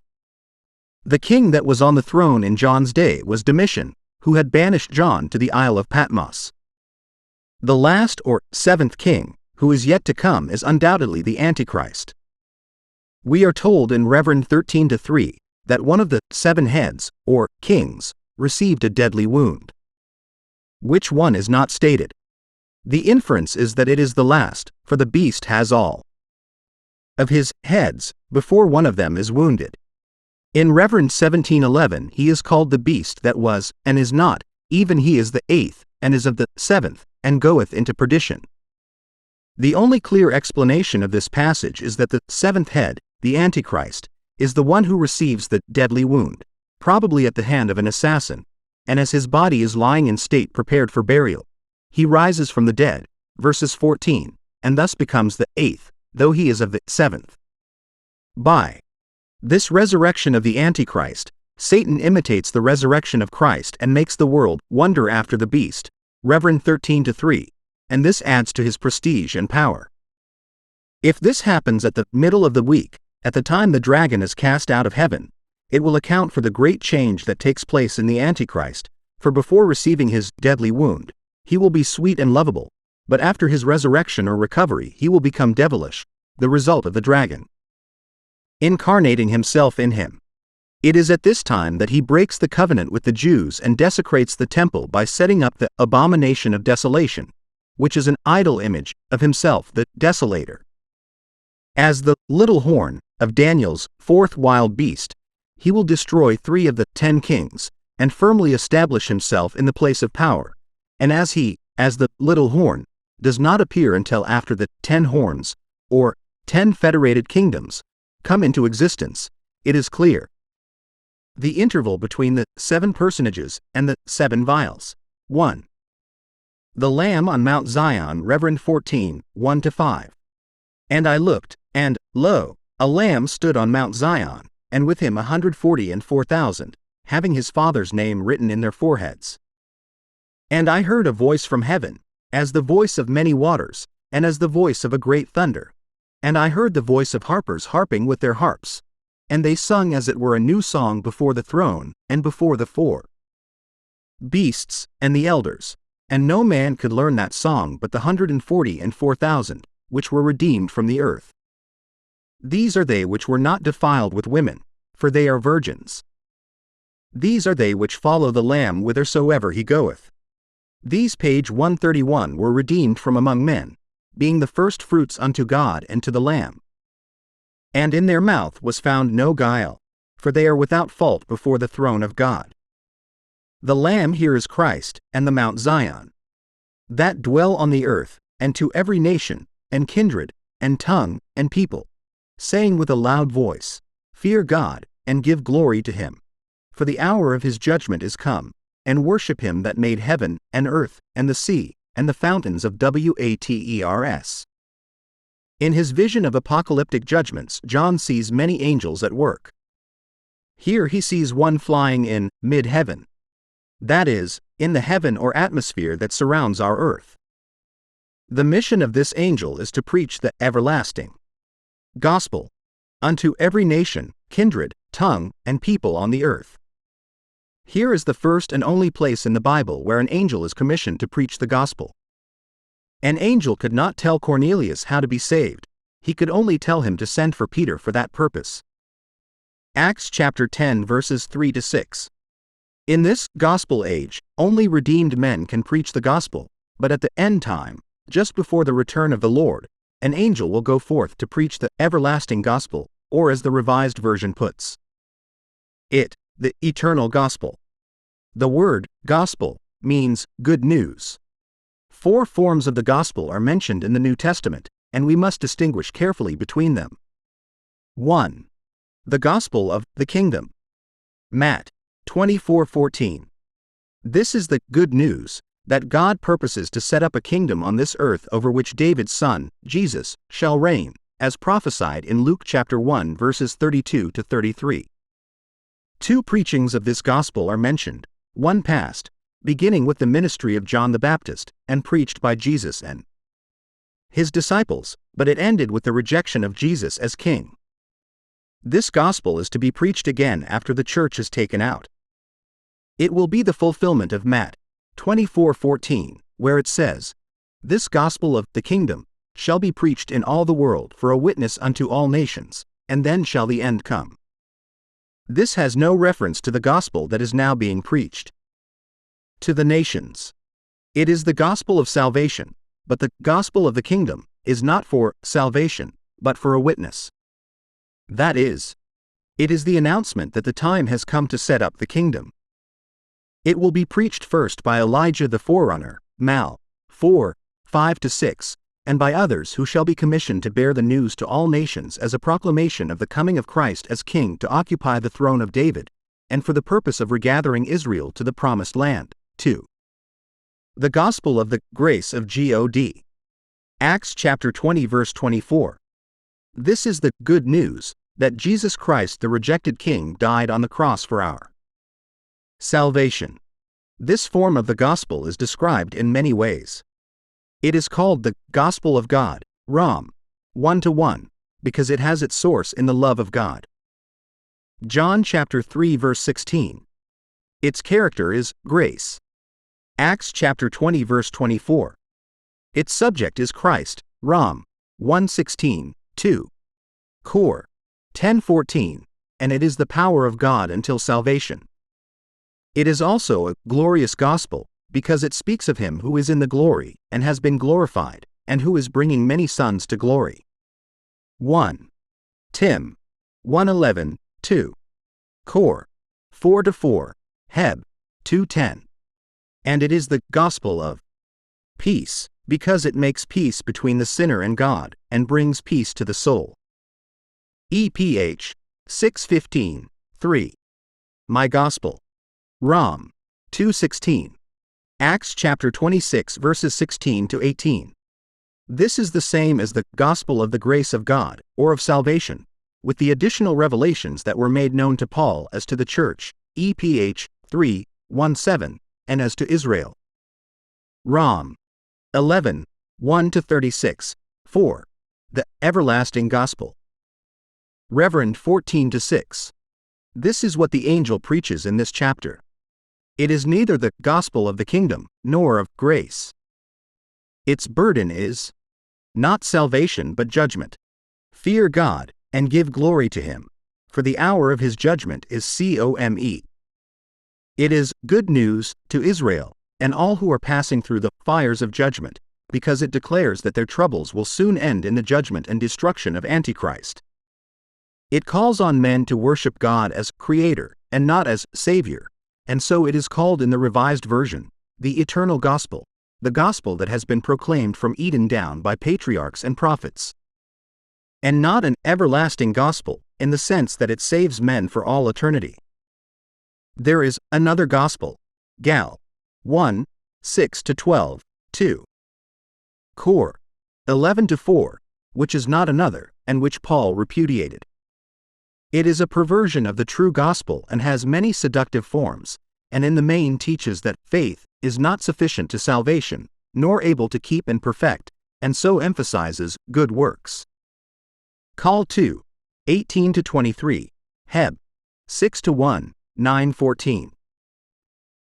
The king that was on the throne in John's day was Domitian, who had banished John to the Isle of Patmos. The last or 7th king, who is yet to come, is undoubtedly the Antichrist. We are told in Reverend 13-3 that one of the 7 heads, or kings, received a deadly wound. Which one is not stated. The inference is that it is the last, for the beast has all of his heads before one of them is wounded. In Reverend 1711 he is called the beast that was, and is not, even he is the eighth, and is of the seventh, and goeth into perdition. The only clear explanation of this passage is that the seventh head, the Antichrist, is the one who receives the deadly wound, probably at the hand of an assassin, and as his body is lying in state prepared for burial, he rises from the dead, verses 14, and thus becomes the eighth, though he is of the seventh. By this resurrection of the Antichrist, Satan imitates the resurrection of Christ and makes the world wonder after the beast, Reverend 13-3, and this adds to his prestige and power. If this happens at the middle of the week, at the time the dragon is cast out of heaven, it will account for the great change that takes place in the Antichrist, for before receiving his deadly wound, he will be sweet and lovable, but after his resurrection or recovery he will become devilish, the result of the dragon incarnating himself in him. It is at this time that he breaks the covenant with the Jews and desecrates the temple by setting up the abomination of desolation, which is an idol image of himself, the desolator. As the little horn of Daniel's fourth wild beast, he will destroy 3 of the 10 kings, and firmly establish himself in the place of power, and as the little horn, does not appear until after the 10 horns, or 10 federated kingdoms, come into existence, it is clear. The interval between the 7 personages and the 7 vials. 1. The Lamb on Mount Zion, Reverend 14, 1-5. And I looked, and, lo, a Lamb stood on Mount Zion, and with him 144,000, having his Father's name written in their foreheads. And I heard a voice from heaven, as the voice of many waters, and as the voice of a great thunder. And I heard the voice of harpers harping with their harps, and they sung as it were a new song before the throne, and before the 4 beasts, and the elders. And no man could learn that song but the 144,000, which were redeemed from the earth. These are they which were not defiled with women, for they are virgins. These are they which follow the Lamb whithersoever he goeth. These, page 131, were redeemed from among men, being the first fruits unto God and to the Lamb. And in their mouth was found no guile, for they are without fault before the throne of God. The Lamb here is Christ, and the Mount Zion, that dwell on the earth, and to every nation, and kindred, and tongue, and people, saying with a loud voice, Fear God, and give glory to him. For the hour of his judgment is come, and worship him that made heaven, and earth, and the sea, and the fountains of waters. In his vision of apocalyptic judgments, John sees many angels at work. Here he sees one flying in mid-heaven, that is, in the heaven or atmosphere that surrounds our earth. The mission of this angel is to preach the everlasting gospel unto every nation, kindred, tongue, and people on the earth. Here is the first and only place in the Bible where an angel is commissioned to preach the gospel. An angel could not tell Cornelius how to be saved, he could only tell him to send for Peter for that purpose. Acts chapter 10 verses 3-6. In this gospel age, only redeemed men can preach the gospel, but at the end time, just before the return of the Lord, an angel will go forth to preach the everlasting gospel, or as the Revised Version puts it, the eternal gospel. The word gospel means good news. 4 forms of the gospel are mentioned in the New Testament, and we must distinguish carefully between them. 1. The gospel of the kingdom. Matt 24:14. This is the good news, that God purposes to set up a kingdom on this earth over which David's son, Jesus, shall reign, as prophesied in Luke chapter 1 verses 32-33. 2 preachings of this gospel are mentioned, one past, beginning with the ministry of John the Baptist, and preached by Jesus and his disciples, but it ended with the rejection of Jesus as king. This gospel is to be preached again after the church is taken out. It will be the fulfillment of Matt 24:14, where it says, This gospel of the kingdom shall be preached in all the world for a witness unto all nations, and then shall the end come. This has no reference to the gospel that is now being preached to the nations. It is the gospel of salvation, but the gospel of the kingdom is not for salvation, but for a witness. That is, It is the announcement that the time has come to set up the kingdom. It will be preached first by Elijah the forerunner, Mal. 4:5-6, and by others who shall be commissioned to bear the news to all nations as a proclamation of the coming of Christ as King to occupy the throne of David, and for the purpose of regathering Israel to the promised land. 2. The Gospel of the Grace of God. Acts chapter 20 verse 24. This is the good news, that Jesus Christ the rejected King died on the cross for our salvation. This form of the gospel is described in many ways. It is called the Gospel of God, Rom. 1-1, because it has its source in the love of God. John chapter 3 verse 16. Its character is grace. Acts chapter 20 verse 24. Its subject is Christ, Rom. 1:16-2. Cor. 10:14, and it is the power of God until salvation. It is also a glorious gospel, because it speaks of him who is in the glory, and has been glorified, and who is bringing many sons to glory. 1 Tim. 1:11-2. Cor. 4-4, Heb. 2:10. And it is the gospel of peace, because it makes peace between the sinner and God, and brings peace to the soul. EPH. 6:15-3. My Gospel. Rom. 2:16. Acts chapter 26 verses 16-18. This is the same as the gospel of the grace of God, or of salvation, with the additional revelations that were made known to Paul as to the church, EPH 3:17, and as to Israel. Rom. 11:1-36, 4. The everlasting gospel. Reverend 14-6. This is what the angel preaches in this chapter. It is neither the gospel of the kingdom, nor of grace. Its burden is not salvation but judgment. Fear God, and give glory to him, for the hour of his judgment is come. It is good news to Israel, and all who are passing through the fires of judgment, because it declares that their troubles will soon end in the judgment and destruction of Antichrist. It calls on men to worship God as Creator, and not as Savior, and so it is called in the Revised Version, the eternal gospel, the gospel that has been proclaimed from Eden down by patriarchs and prophets. And not an everlasting gospel, in the sense that it saves men for all eternity. There is another gospel, Gal. 1:6-12, 2. Cor. 11-4, which is not another, and which Paul repudiated. It is a perversion of the true gospel and has many seductive forms, and in the main teaches that faith is not sufficient to salvation, nor able to keep and perfect, and so emphasizes good works. Call 2, 18-23, Heb. 6-1, 9-14.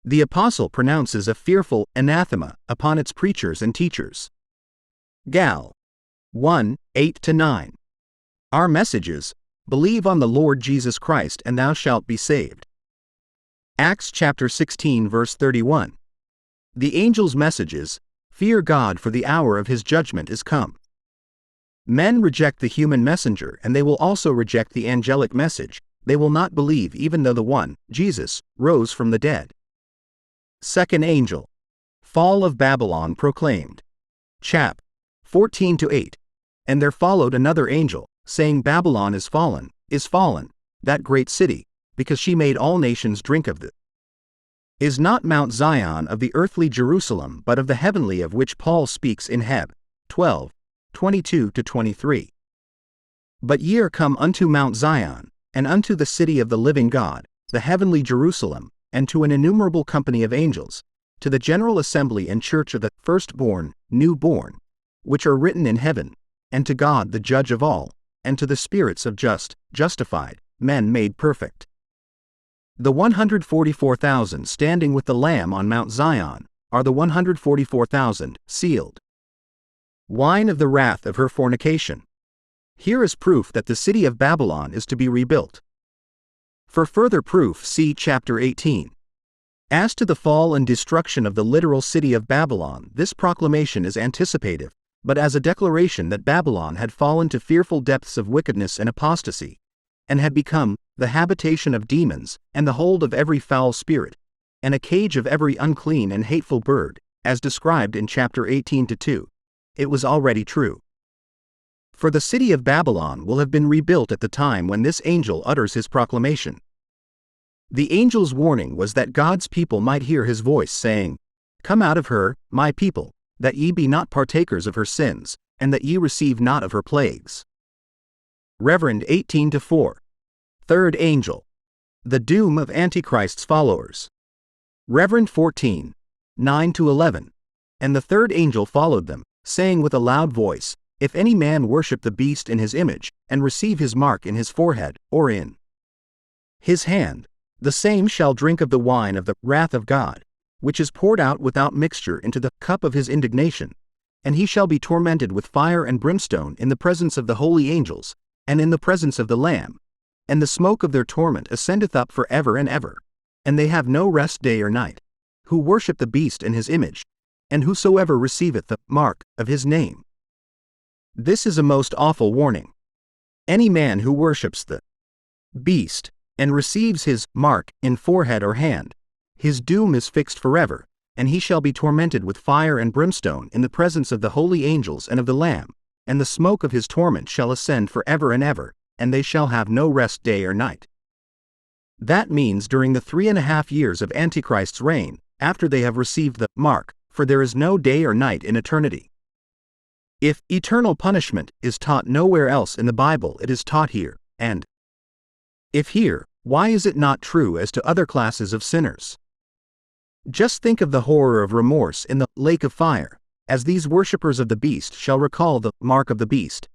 The apostle pronounces a fearful anathema upon its preachers and teachers. Gal. 1:8-9. Our messages: believe on the Lord Jesus Christ and thou shalt be saved. Acts chapter 16 verse 31. The angel's messages: fear God, for the hour of his judgment is come. Men reject the human messenger, and they will also reject the angelic message. They will not believe even though the one, Jesus, rose from the dead. Second angel. Fall of Babylon proclaimed. Chap. 14-8. And there followed another angel, saying, Babylon is fallen, that great city, because she made all nations drink of the. Is not Mount Zion of the earthly Jerusalem, but of the heavenly, of which Paul speaks in Heb. 12:22-23. But ye are come unto Mount Zion, and unto the city of the living God, the heavenly Jerusalem, and to an innumerable company of angels, to the general assembly and church of the firstborn, newborn, which are written in heaven, and to God the judge of all, and to the spirits of justified, men made perfect. The 144,000 standing with the Lamb on Mount Zion are the 144,000 sealed wine of the wrath of her fornication. Here is proof that the city of Babylon is to be rebuilt. For further proof, see chapter 18. As to the fall and destruction of the literal city of Babylon, this proclamation is anticipative, but as a declaration that Babylon had fallen to fearful depths of wickedness and apostasy, and had become the habitation of demons, and the hold of every foul spirit, and a cage of every unclean and hateful bird, as described in chapter 18:2. It was already true. For the city of Babylon will have been rebuilt at the time when this angel utters his proclamation. The angel's warning was that God's people might hear his voice saying, "Come out of her, my people, that ye be not partakers of her sins, and that ye receive not of her plagues." Reverend 18:4. Third angel. The doom of Antichrist's followers. Reverend 14. 9-11. And the third angel followed them, saying with a loud voice, "If any man worship the beast in his image, and receive his mark in his forehead, or in his hand, the same shall drink of the wine of the wrath of God, which is poured out without mixture into the cup of his indignation, and he shall be tormented with fire and brimstone in the presence of the holy angels, and in the presence of the Lamb, and the smoke of their torment ascendeth up for ever and ever, and they have no rest day or night, who worship the beast in his image, and whosoever receiveth the mark of his name." This is a most awful warning. Any man who worships the beast, and receives his mark in forehead or hand, his doom is fixed forever, and he shall be tormented with fire and brimstone in the presence of the holy angels and of the Lamb, and the smoke of his torment shall ascend for ever and ever, and they shall have no rest day or night. That means during the 3.5 years of Antichrist's reign, after they have received the mark, for there is no day or night in eternity. If eternal punishment is taught nowhere else in the Bible, it is taught here, and if here, why is it not true as to other classes of sinners? Just think of the horror of remorse in the lake of fire, as these worshippers of the beast shall recall the mark of the beast,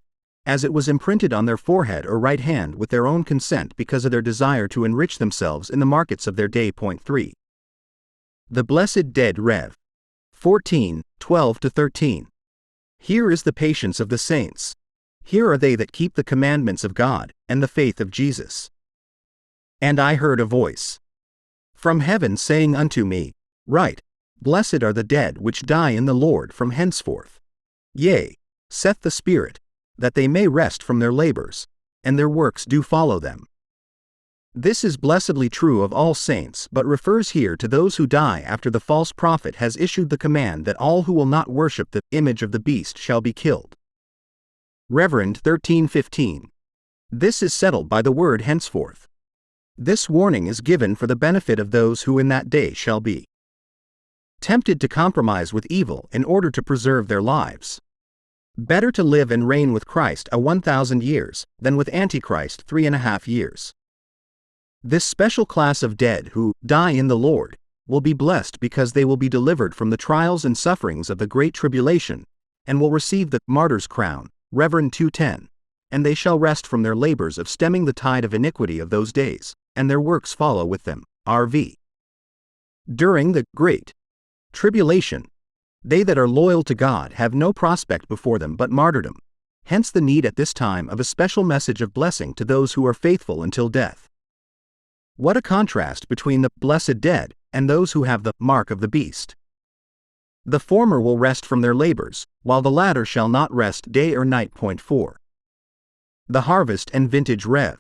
as it was imprinted on their forehead or right hand with their own consent because of their desire to enrich themselves in the markets of their day. 3. The blessed dead. Rev. 14:12-13. Here is the patience of the saints. Here are they that keep the commandments of God, and the faith of Jesus. And I heard a voice from heaven saying unto me, Write, Blessed are the dead which die in the Lord from henceforth. Yea, saith the Spirit, that they may rest from their labors, and their works do follow them. This is blessedly true of all saints, but refers here to those who die after the false prophet has issued the command that all who will not worship the image of the beast shall be killed. Reverend 13:15. This is settled by the word henceforth. This warning is given for the benefit of those who in that day shall be tempted to compromise with evil in order to preserve their lives. Better to live and reign with Christ 1,000 years than with Antichrist 3.5 years. This special class of dead who die in the Lord will be blessed because they will be delivered from the trials and sufferings of the great tribulation, and will receive the martyr's crown, Reverend 2:10, and they shall rest from their labors of stemming the tide of iniquity of those days, and their works follow with them, RV. During the great tribulation, they that are loyal to God have no prospect before them but martyrdom, hence the need at this time of a special message of blessing to those who are faithful until death. What a contrast between the blessed dead and those who have the mark of the beast. The former will rest from their labors, while the latter shall not rest day or night. 4. The harvest and vintage. Rev.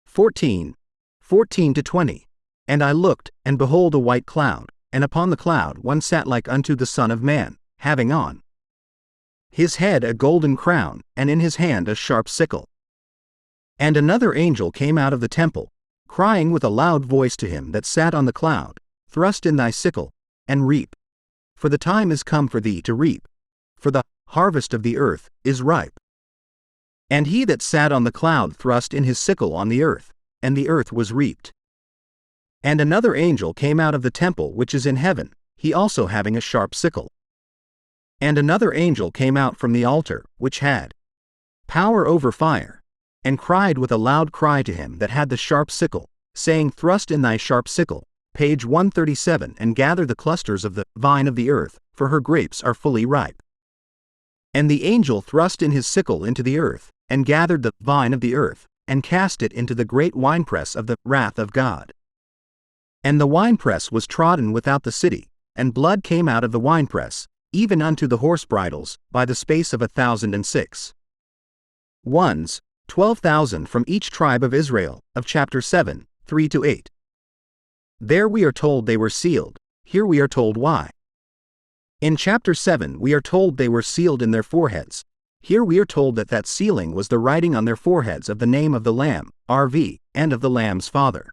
14:14-20. And I looked, and behold a white cloud, and upon the cloud one sat like unto the Son of Man, having on his head a golden crown, and in his hand a sharp sickle. And another angel came out of the temple, crying with a loud voice to him that sat on the cloud, Thrust in thy sickle, and reap. For the time is come for thee to reap, for the harvest of the earth is ripe. And he that sat on the cloud thrust in his sickle on the earth, and the earth was reaped. And another angel came out of the temple which is in heaven, he also having a sharp sickle. And another angel came out from the altar, which had power over fire, and cried with a loud cry to him that had the sharp sickle, saying, Thrust in thy sharp sickle, page 137, and gather the clusters of the vine of the earth, for her grapes are fully ripe. And the angel thrust in his sickle into the earth, and gathered the vine of the earth, and cast it into the great winepress of the wrath of God. And the winepress was trodden without the city, and blood came out of the winepress, even unto the horse bridles, by the space of 1,006 ones, 12,000 from each tribe of Israel, of chapter 7, 3-8. There we are told they were sealed, here we are told why. In chapter 7 we are told they were sealed in their foreheads, here we are told that sealing was the writing on their foreheads of the name of the Lamb, RV, and of the Lamb's Father.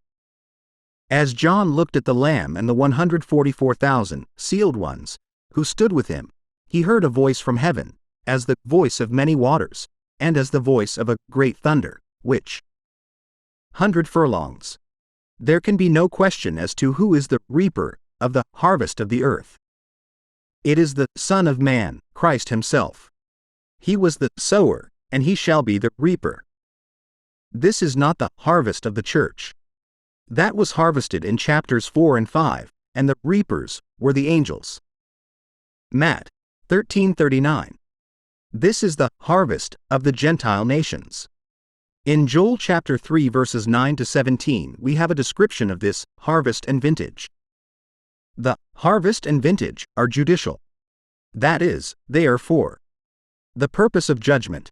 As John looked at the Lamb and the 144,000 sealed ones, who stood with him, he heard a voice from heaven, as the voice of many waters, and as the voice of a great thunder, which 100 furlongs. There can be no question as to who is the reaper of the harvest of the earth. It is the Son of Man, Christ himself. He was the sower, and he shall be the reaper. This is not the harvest of the church. That was harvested in chapters 4 and 5, and the reapers were the angels. Matt 13:39. This is the harvest of the Gentile nations. In Joel chapter 3 verses 9-17 we have a description of this harvest and vintage. The harvest and vintage are judicial. That is, they are for the purpose of judgment.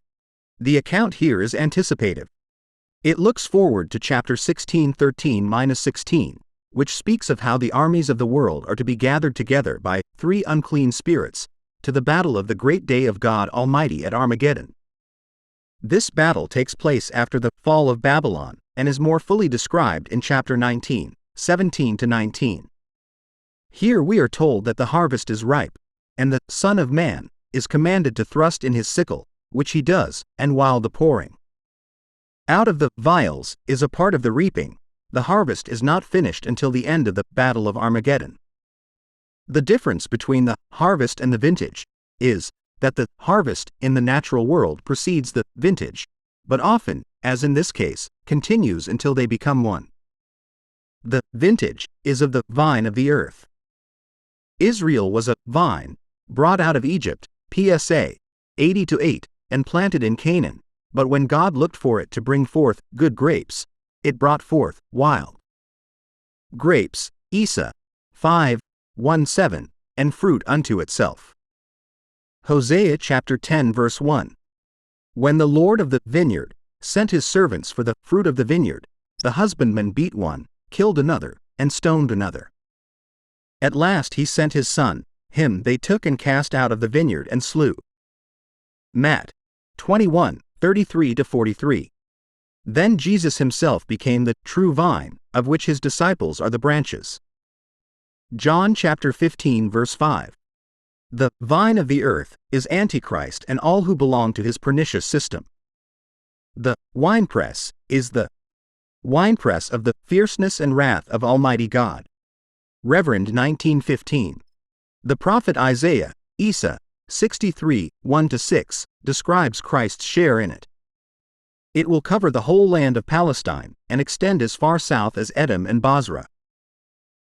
The account here is anticipative. It looks forward to chapter 16:13-16, which speaks of how the armies of the world are to be gathered together by 3 unclean spirits, to the battle of the great day of God Almighty at Armageddon. This battle takes place after the fall of Babylon, and is more fully described in chapter 19, 17-19. Here we are told that the harvest is ripe, and the Son of Man is commanded to thrust in his sickle, which he does, and while the pouring out of the vials is a part of the reaping, the harvest is not finished until the end of the Battle of Armageddon. The difference between the harvest and the vintage is that the harvest in the natural world precedes the vintage, but often, as in this case, continues until they become one. The vintage is of the vine of the earth. Israel was a vine, brought out of Egypt, PSA 80-8, and planted in Canaan, but when God looked for it to bring forth good grapes, it brought forth wild grapes, Isa 5:1-7, and fruit unto itself. Hosea chapter 10 verse 1. When the Lord of the vineyard sent his servants for the fruit of the vineyard, the husbandman beat one, killed another, and stoned another. At last he sent his son, him they took and cast out of the vineyard and slew. Matt 21:33-43. Then Jesus himself became the true vine, of which his disciples are the branches. John chapter 15 verse 5. The vine of the earth is Antichrist and all who belong to his pernicious system. The winepress is the winepress of the fierceness and wrath of Almighty God. Reverend 1915. The prophet Isaiah, Isa 63:1-6, describes Christ's share in it. It will cover the whole land of Palestine, and extend as far south as Edom and Bozrah.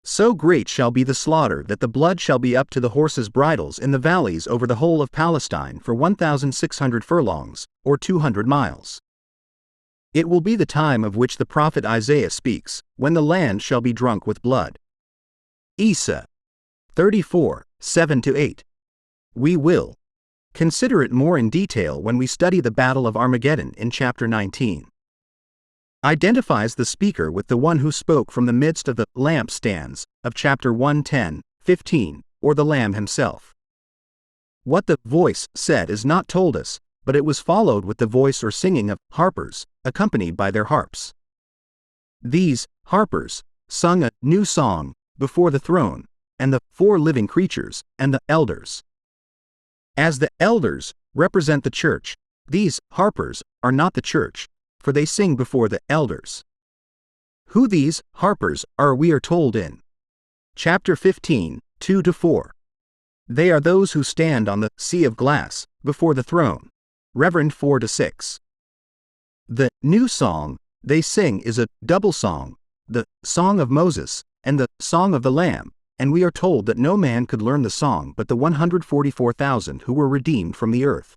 So great shall be the slaughter that the blood shall be up to the horses' bridles in the valleys over the whole of Palestine for 1,600 furlongs, or 200 miles. It will be the time of which the prophet Isaiah speaks, when the land shall be drunk with blood. Isa 34:7-8. We will consider it more in detail when we study the Battle of Armageddon in chapter 19. Identifies the speaker with the one who spoke from the midst of the lampstands of chapter 1:10-15, or the Lamb himself. What the voice said is not told us, but it was followed with the voice or singing of harpers, accompanied by their harps. These harpers sung a new song before the throne, and the 4 living creatures, and the elders. As the elders represent the church, these harpers are not the church, for they sing before the elders. Who these harpers are we are told in chapter 15, 2-4. They are those who stand on the sea of glass, before the throne. Reverend 4-6. The new song they sing is a double song, the Song of Moses, and the Song of the Lamb, and we are told that no man could learn the song but the 144,000 who were redeemed from the earth.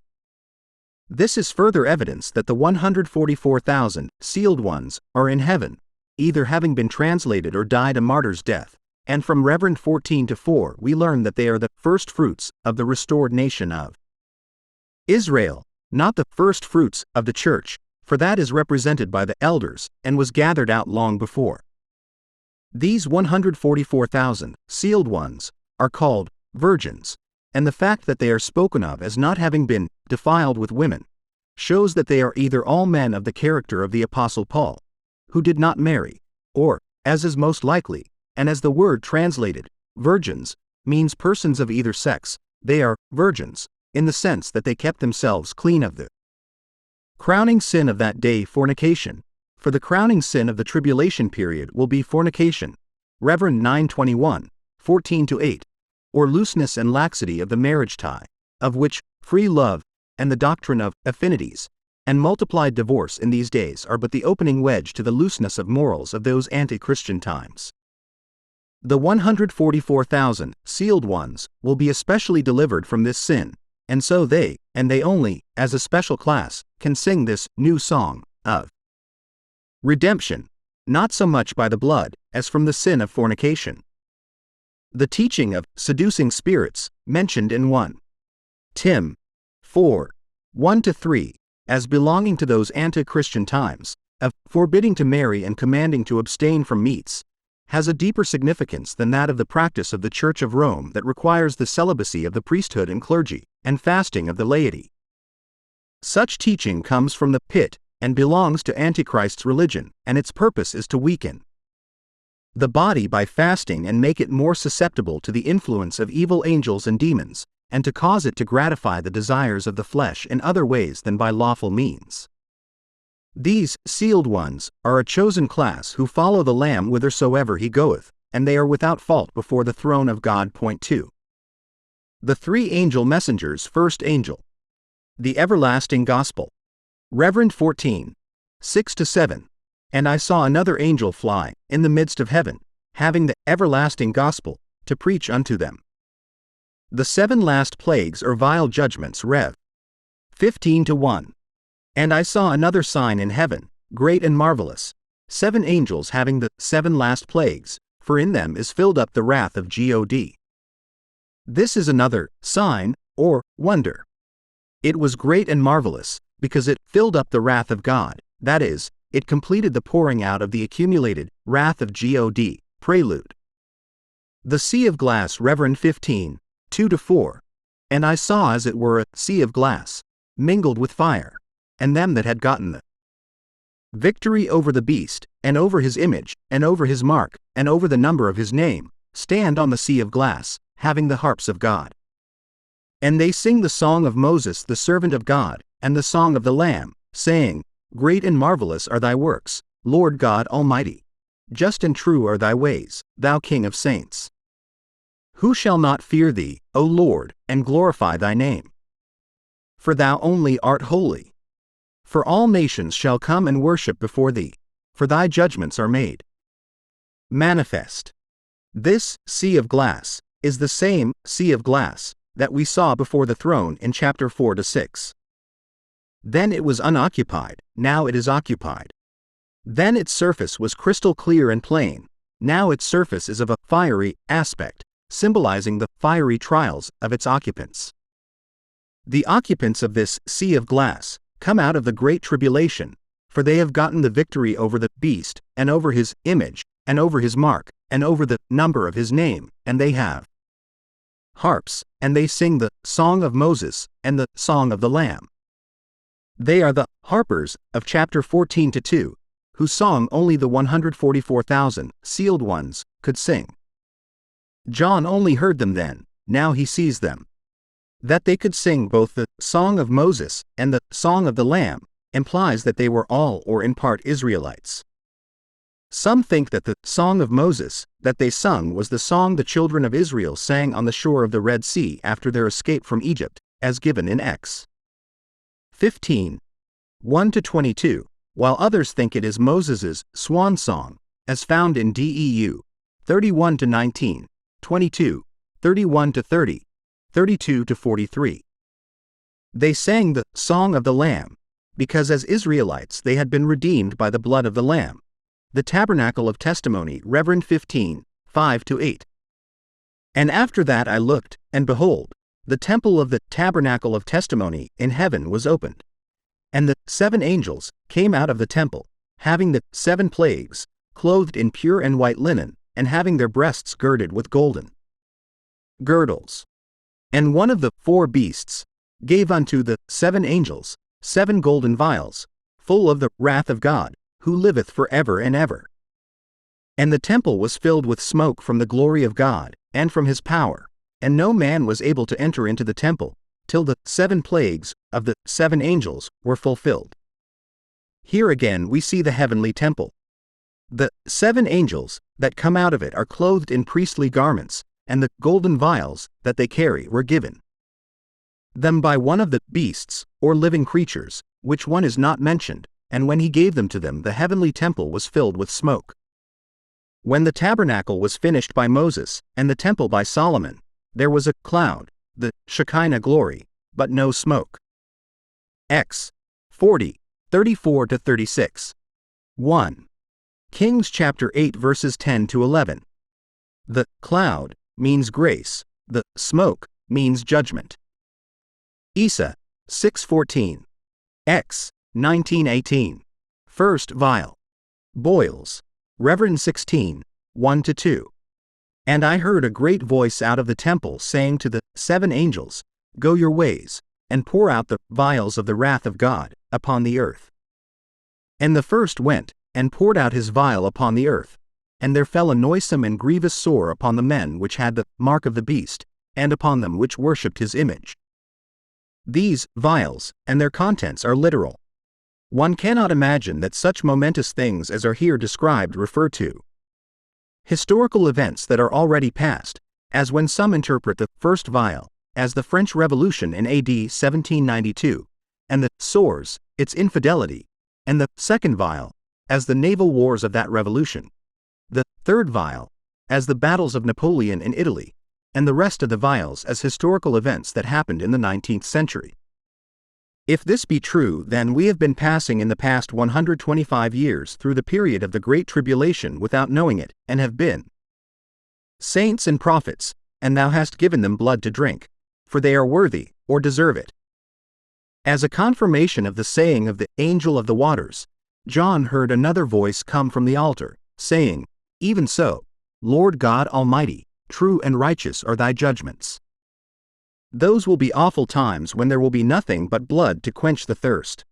This is further evidence that the 144,000 sealed ones are in heaven, either having been translated or died a martyr's death, and from Reverend 14-4 we learn that they are the first fruits of the restored nation of Israel, not the first fruits of the church, for that is represented by the elders, and was gathered out long before. These 144,000 sealed ones are called virgins, and the fact that they are spoken of as not having been defiled with women shows that they are either all men of the character of the Apostle Paul, who did not marry, or, as is most likely, and as the word translated, virgins, means persons of either sex, they are virgins, in the sense that they kept themselves clean of the crowning sin of that day, fornication, for the crowning sin of the tribulation period will be fornication, Reverend 9:21, 14-8, or looseness and laxity of the marriage tie, of which free love and the doctrine of affinities and multiplied divorce in these days are but the opening wedge to the looseness of morals of those anti-Christian times. The 144,000 sealed ones will be especially delivered from this sin, and so they, and they only, as a special class, can sing this new song of redemption, not so much by the blood as from the sin of fornication. The teaching of seducing spirits, mentioned in 1 Tim 4, 1-3, as belonging to those anti-Christian times, of forbidding to marry and commanding to abstain from meats, has a deeper significance than that of the practice of the Church of Rome that requires the celibacy of the priesthood and clergy, and fasting of the laity. Such teaching comes from the pit, and belongs to Antichrist's religion, and its purpose is to weaken the body by fasting and make it more susceptible to the influence of evil angels and demons, and to cause it to gratify the desires of the flesh in other ways than by lawful means. These sealed ones are a chosen class who follow the Lamb whithersoever he goeth, and they are without fault before the throne of God. 2. The three angel messengers. First angel. The everlasting gospel. Reverend 14, 6-7. And I saw another angel fly in the midst of heaven, having the everlasting gospel to preach unto them. The 7 last plagues or vile judgments. Rev. 15-1. And I saw another sign in heaven, great and marvelous, 7 angels having the 7 last plagues, for in them is filled up the wrath of God. This is another sign, or wonder. It was great and marvelous, because it filled up the wrath of God, that is, it completed the pouring out of the accumulated wrath of God. Prelude. The sea of glass. Reverend 15, 2-4. And I saw as it were a sea of glass, mingled with fire, and them that had gotten the victory over the beast, and over his image, and over his mark, and over the number of his name, stand on the sea of glass, having the harps of God. And they sing the song of Moses the servant of God, and the song of the Lamb, saying, Great and marvelous are thy works, Lord God Almighty. Just and true are thy ways, thou King of saints. Who shall not fear thee, O Lord, and glorify thy name? For thou only art holy. For all nations shall come and worship before thee, for thy judgments are made manifest. This sea of glass is the same sea of glass that we saw before the throne in chapter 4-6. Then it was unoccupied, now it is occupied. Then its surface was crystal clear and plain, now its surface is of a fiery aspect, symbolizing the fiery trials of its occupants. The occupants of this sea of glass come out of the great tribulation, for they have gotten the victory over the beast, and over his image, and over his mark, and over the number of his name, and they have harps, and they sing the song of Moses, and the song of the Lamb. They are the harpers of chapter 14-2, whose song only the 144,000 sealed ones could sing. John only heard them then, now he sees them. That they could sing both the song of Moses and the song of the Lamb implies that they were all or in part Israelites. Some think that the song of Moses that they sung was the song the children of Israel sang on the shore of the Red Sea after their escape from Egypt, as given in Ex. 15, 1-22, while others think it is Moses's swan song, as found in Deu 31-19, 22, 31-30, 32-43. They sang the song of the Lamb, because as Israelites they had been redeemed by the blood of the Lamb. The tabernacle of testimony. Reverend 15, 5-8. And after that I looked, and behold, the temple of the tabernacle of testimony in heaven was opened. And the 7 angels came out of the temple, having the 7 plagues, clothed in pure and white linen, and having their breasts girded with golden girdles. And one of the 4 beasts gave unto the 7 angels 7 golden vials, full of the wrath of God, who liveth for ever and ever. And the temple was filled with smoke from the glory of God, and from his power, and no man was able to enter into the temple, till the 7 plagues of the 7 angels were fulfilled. Here again we see the heavenly temple. The 7 angels that come out of it are clothed in priestly garments, and the golden vials that they carry were given them by one of the beasts, or living creatures, which one is not mentioned, and when he gave them to them the heavenly temple was filled with smoke. When the tabernacle was finished by Moses, and the temple by Solomon, there was a cloud, the Shekinah glory, but no smoke. X. 40, 34-36. 1. Kings chapter 8 verses 10-11. The cloud means grace, the smoke means judgment. Isa, 6:14. X. 19:18. First Vial. Boils. Reverend 16, 1-2. And I heard a great voice out of the temple saying to the 7 angels, Go your ways, and pour out the vials of the wrath of God upon the earth. And the first went, and poured out his vial upon the earth, and there fell a noisome and grievous sore upon the men which had the mark of the beast, and upon them which worshipped his image. These vials and their contents are literal. One cannot imagine that such momentous things as are here described refer to historical events that are already past, as when some interpret the first vial as the French Revolution in AD 1792, and the sores, its infidelity, and the second vial as the naval wars of that revolution, the third vial as the battles of Napoleon in Italy, and the rest of the vials as historical events that happened in the 19th century. If this be true, then we have been passing in the past 125 years through the period of the Great Tribulation without knowing it, and have been saints and prophets, and thou hast given them blood to drink, for they are worthy, or deserve it. As a confirmation of the saying of the angel of the waters, John heard another voice come from the altar, saying, Even so, Lord God Almighty, true and righteous are thy judgments. Those will be awful times when there will be nothing but blood to quench the thirst.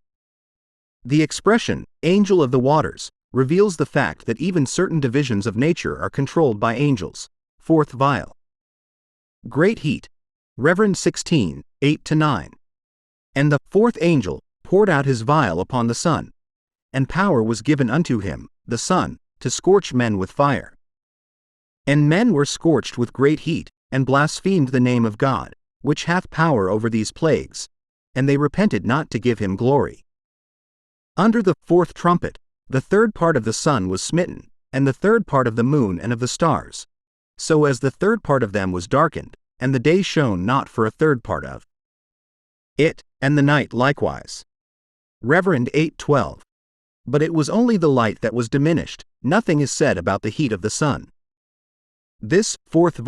The expression, angel of the waters, reveals the fact that even certain divisions of nature are controlled by angels. Fourth Vial. Great heat. Reverend 16, 8-9. And the 4th angel poured out his vial upon the sun, and power was given unto him, the sun, to scorch men with fire. And men were scorched with great heat, and blasphemed the name of God, which hath power over these plagues, and they repented not to give him glory. Under the 4th trumpet, the 3rd part of the sun was smitten, and the 3rd part of the moon and of the stars, so as the 3rd part of them was darkened, and the day shone not for a 3rd part of it, and the night likewise. Reverend 8:12. But it was only the light that was diminished, nothing is said about the heat of the sun. This 4th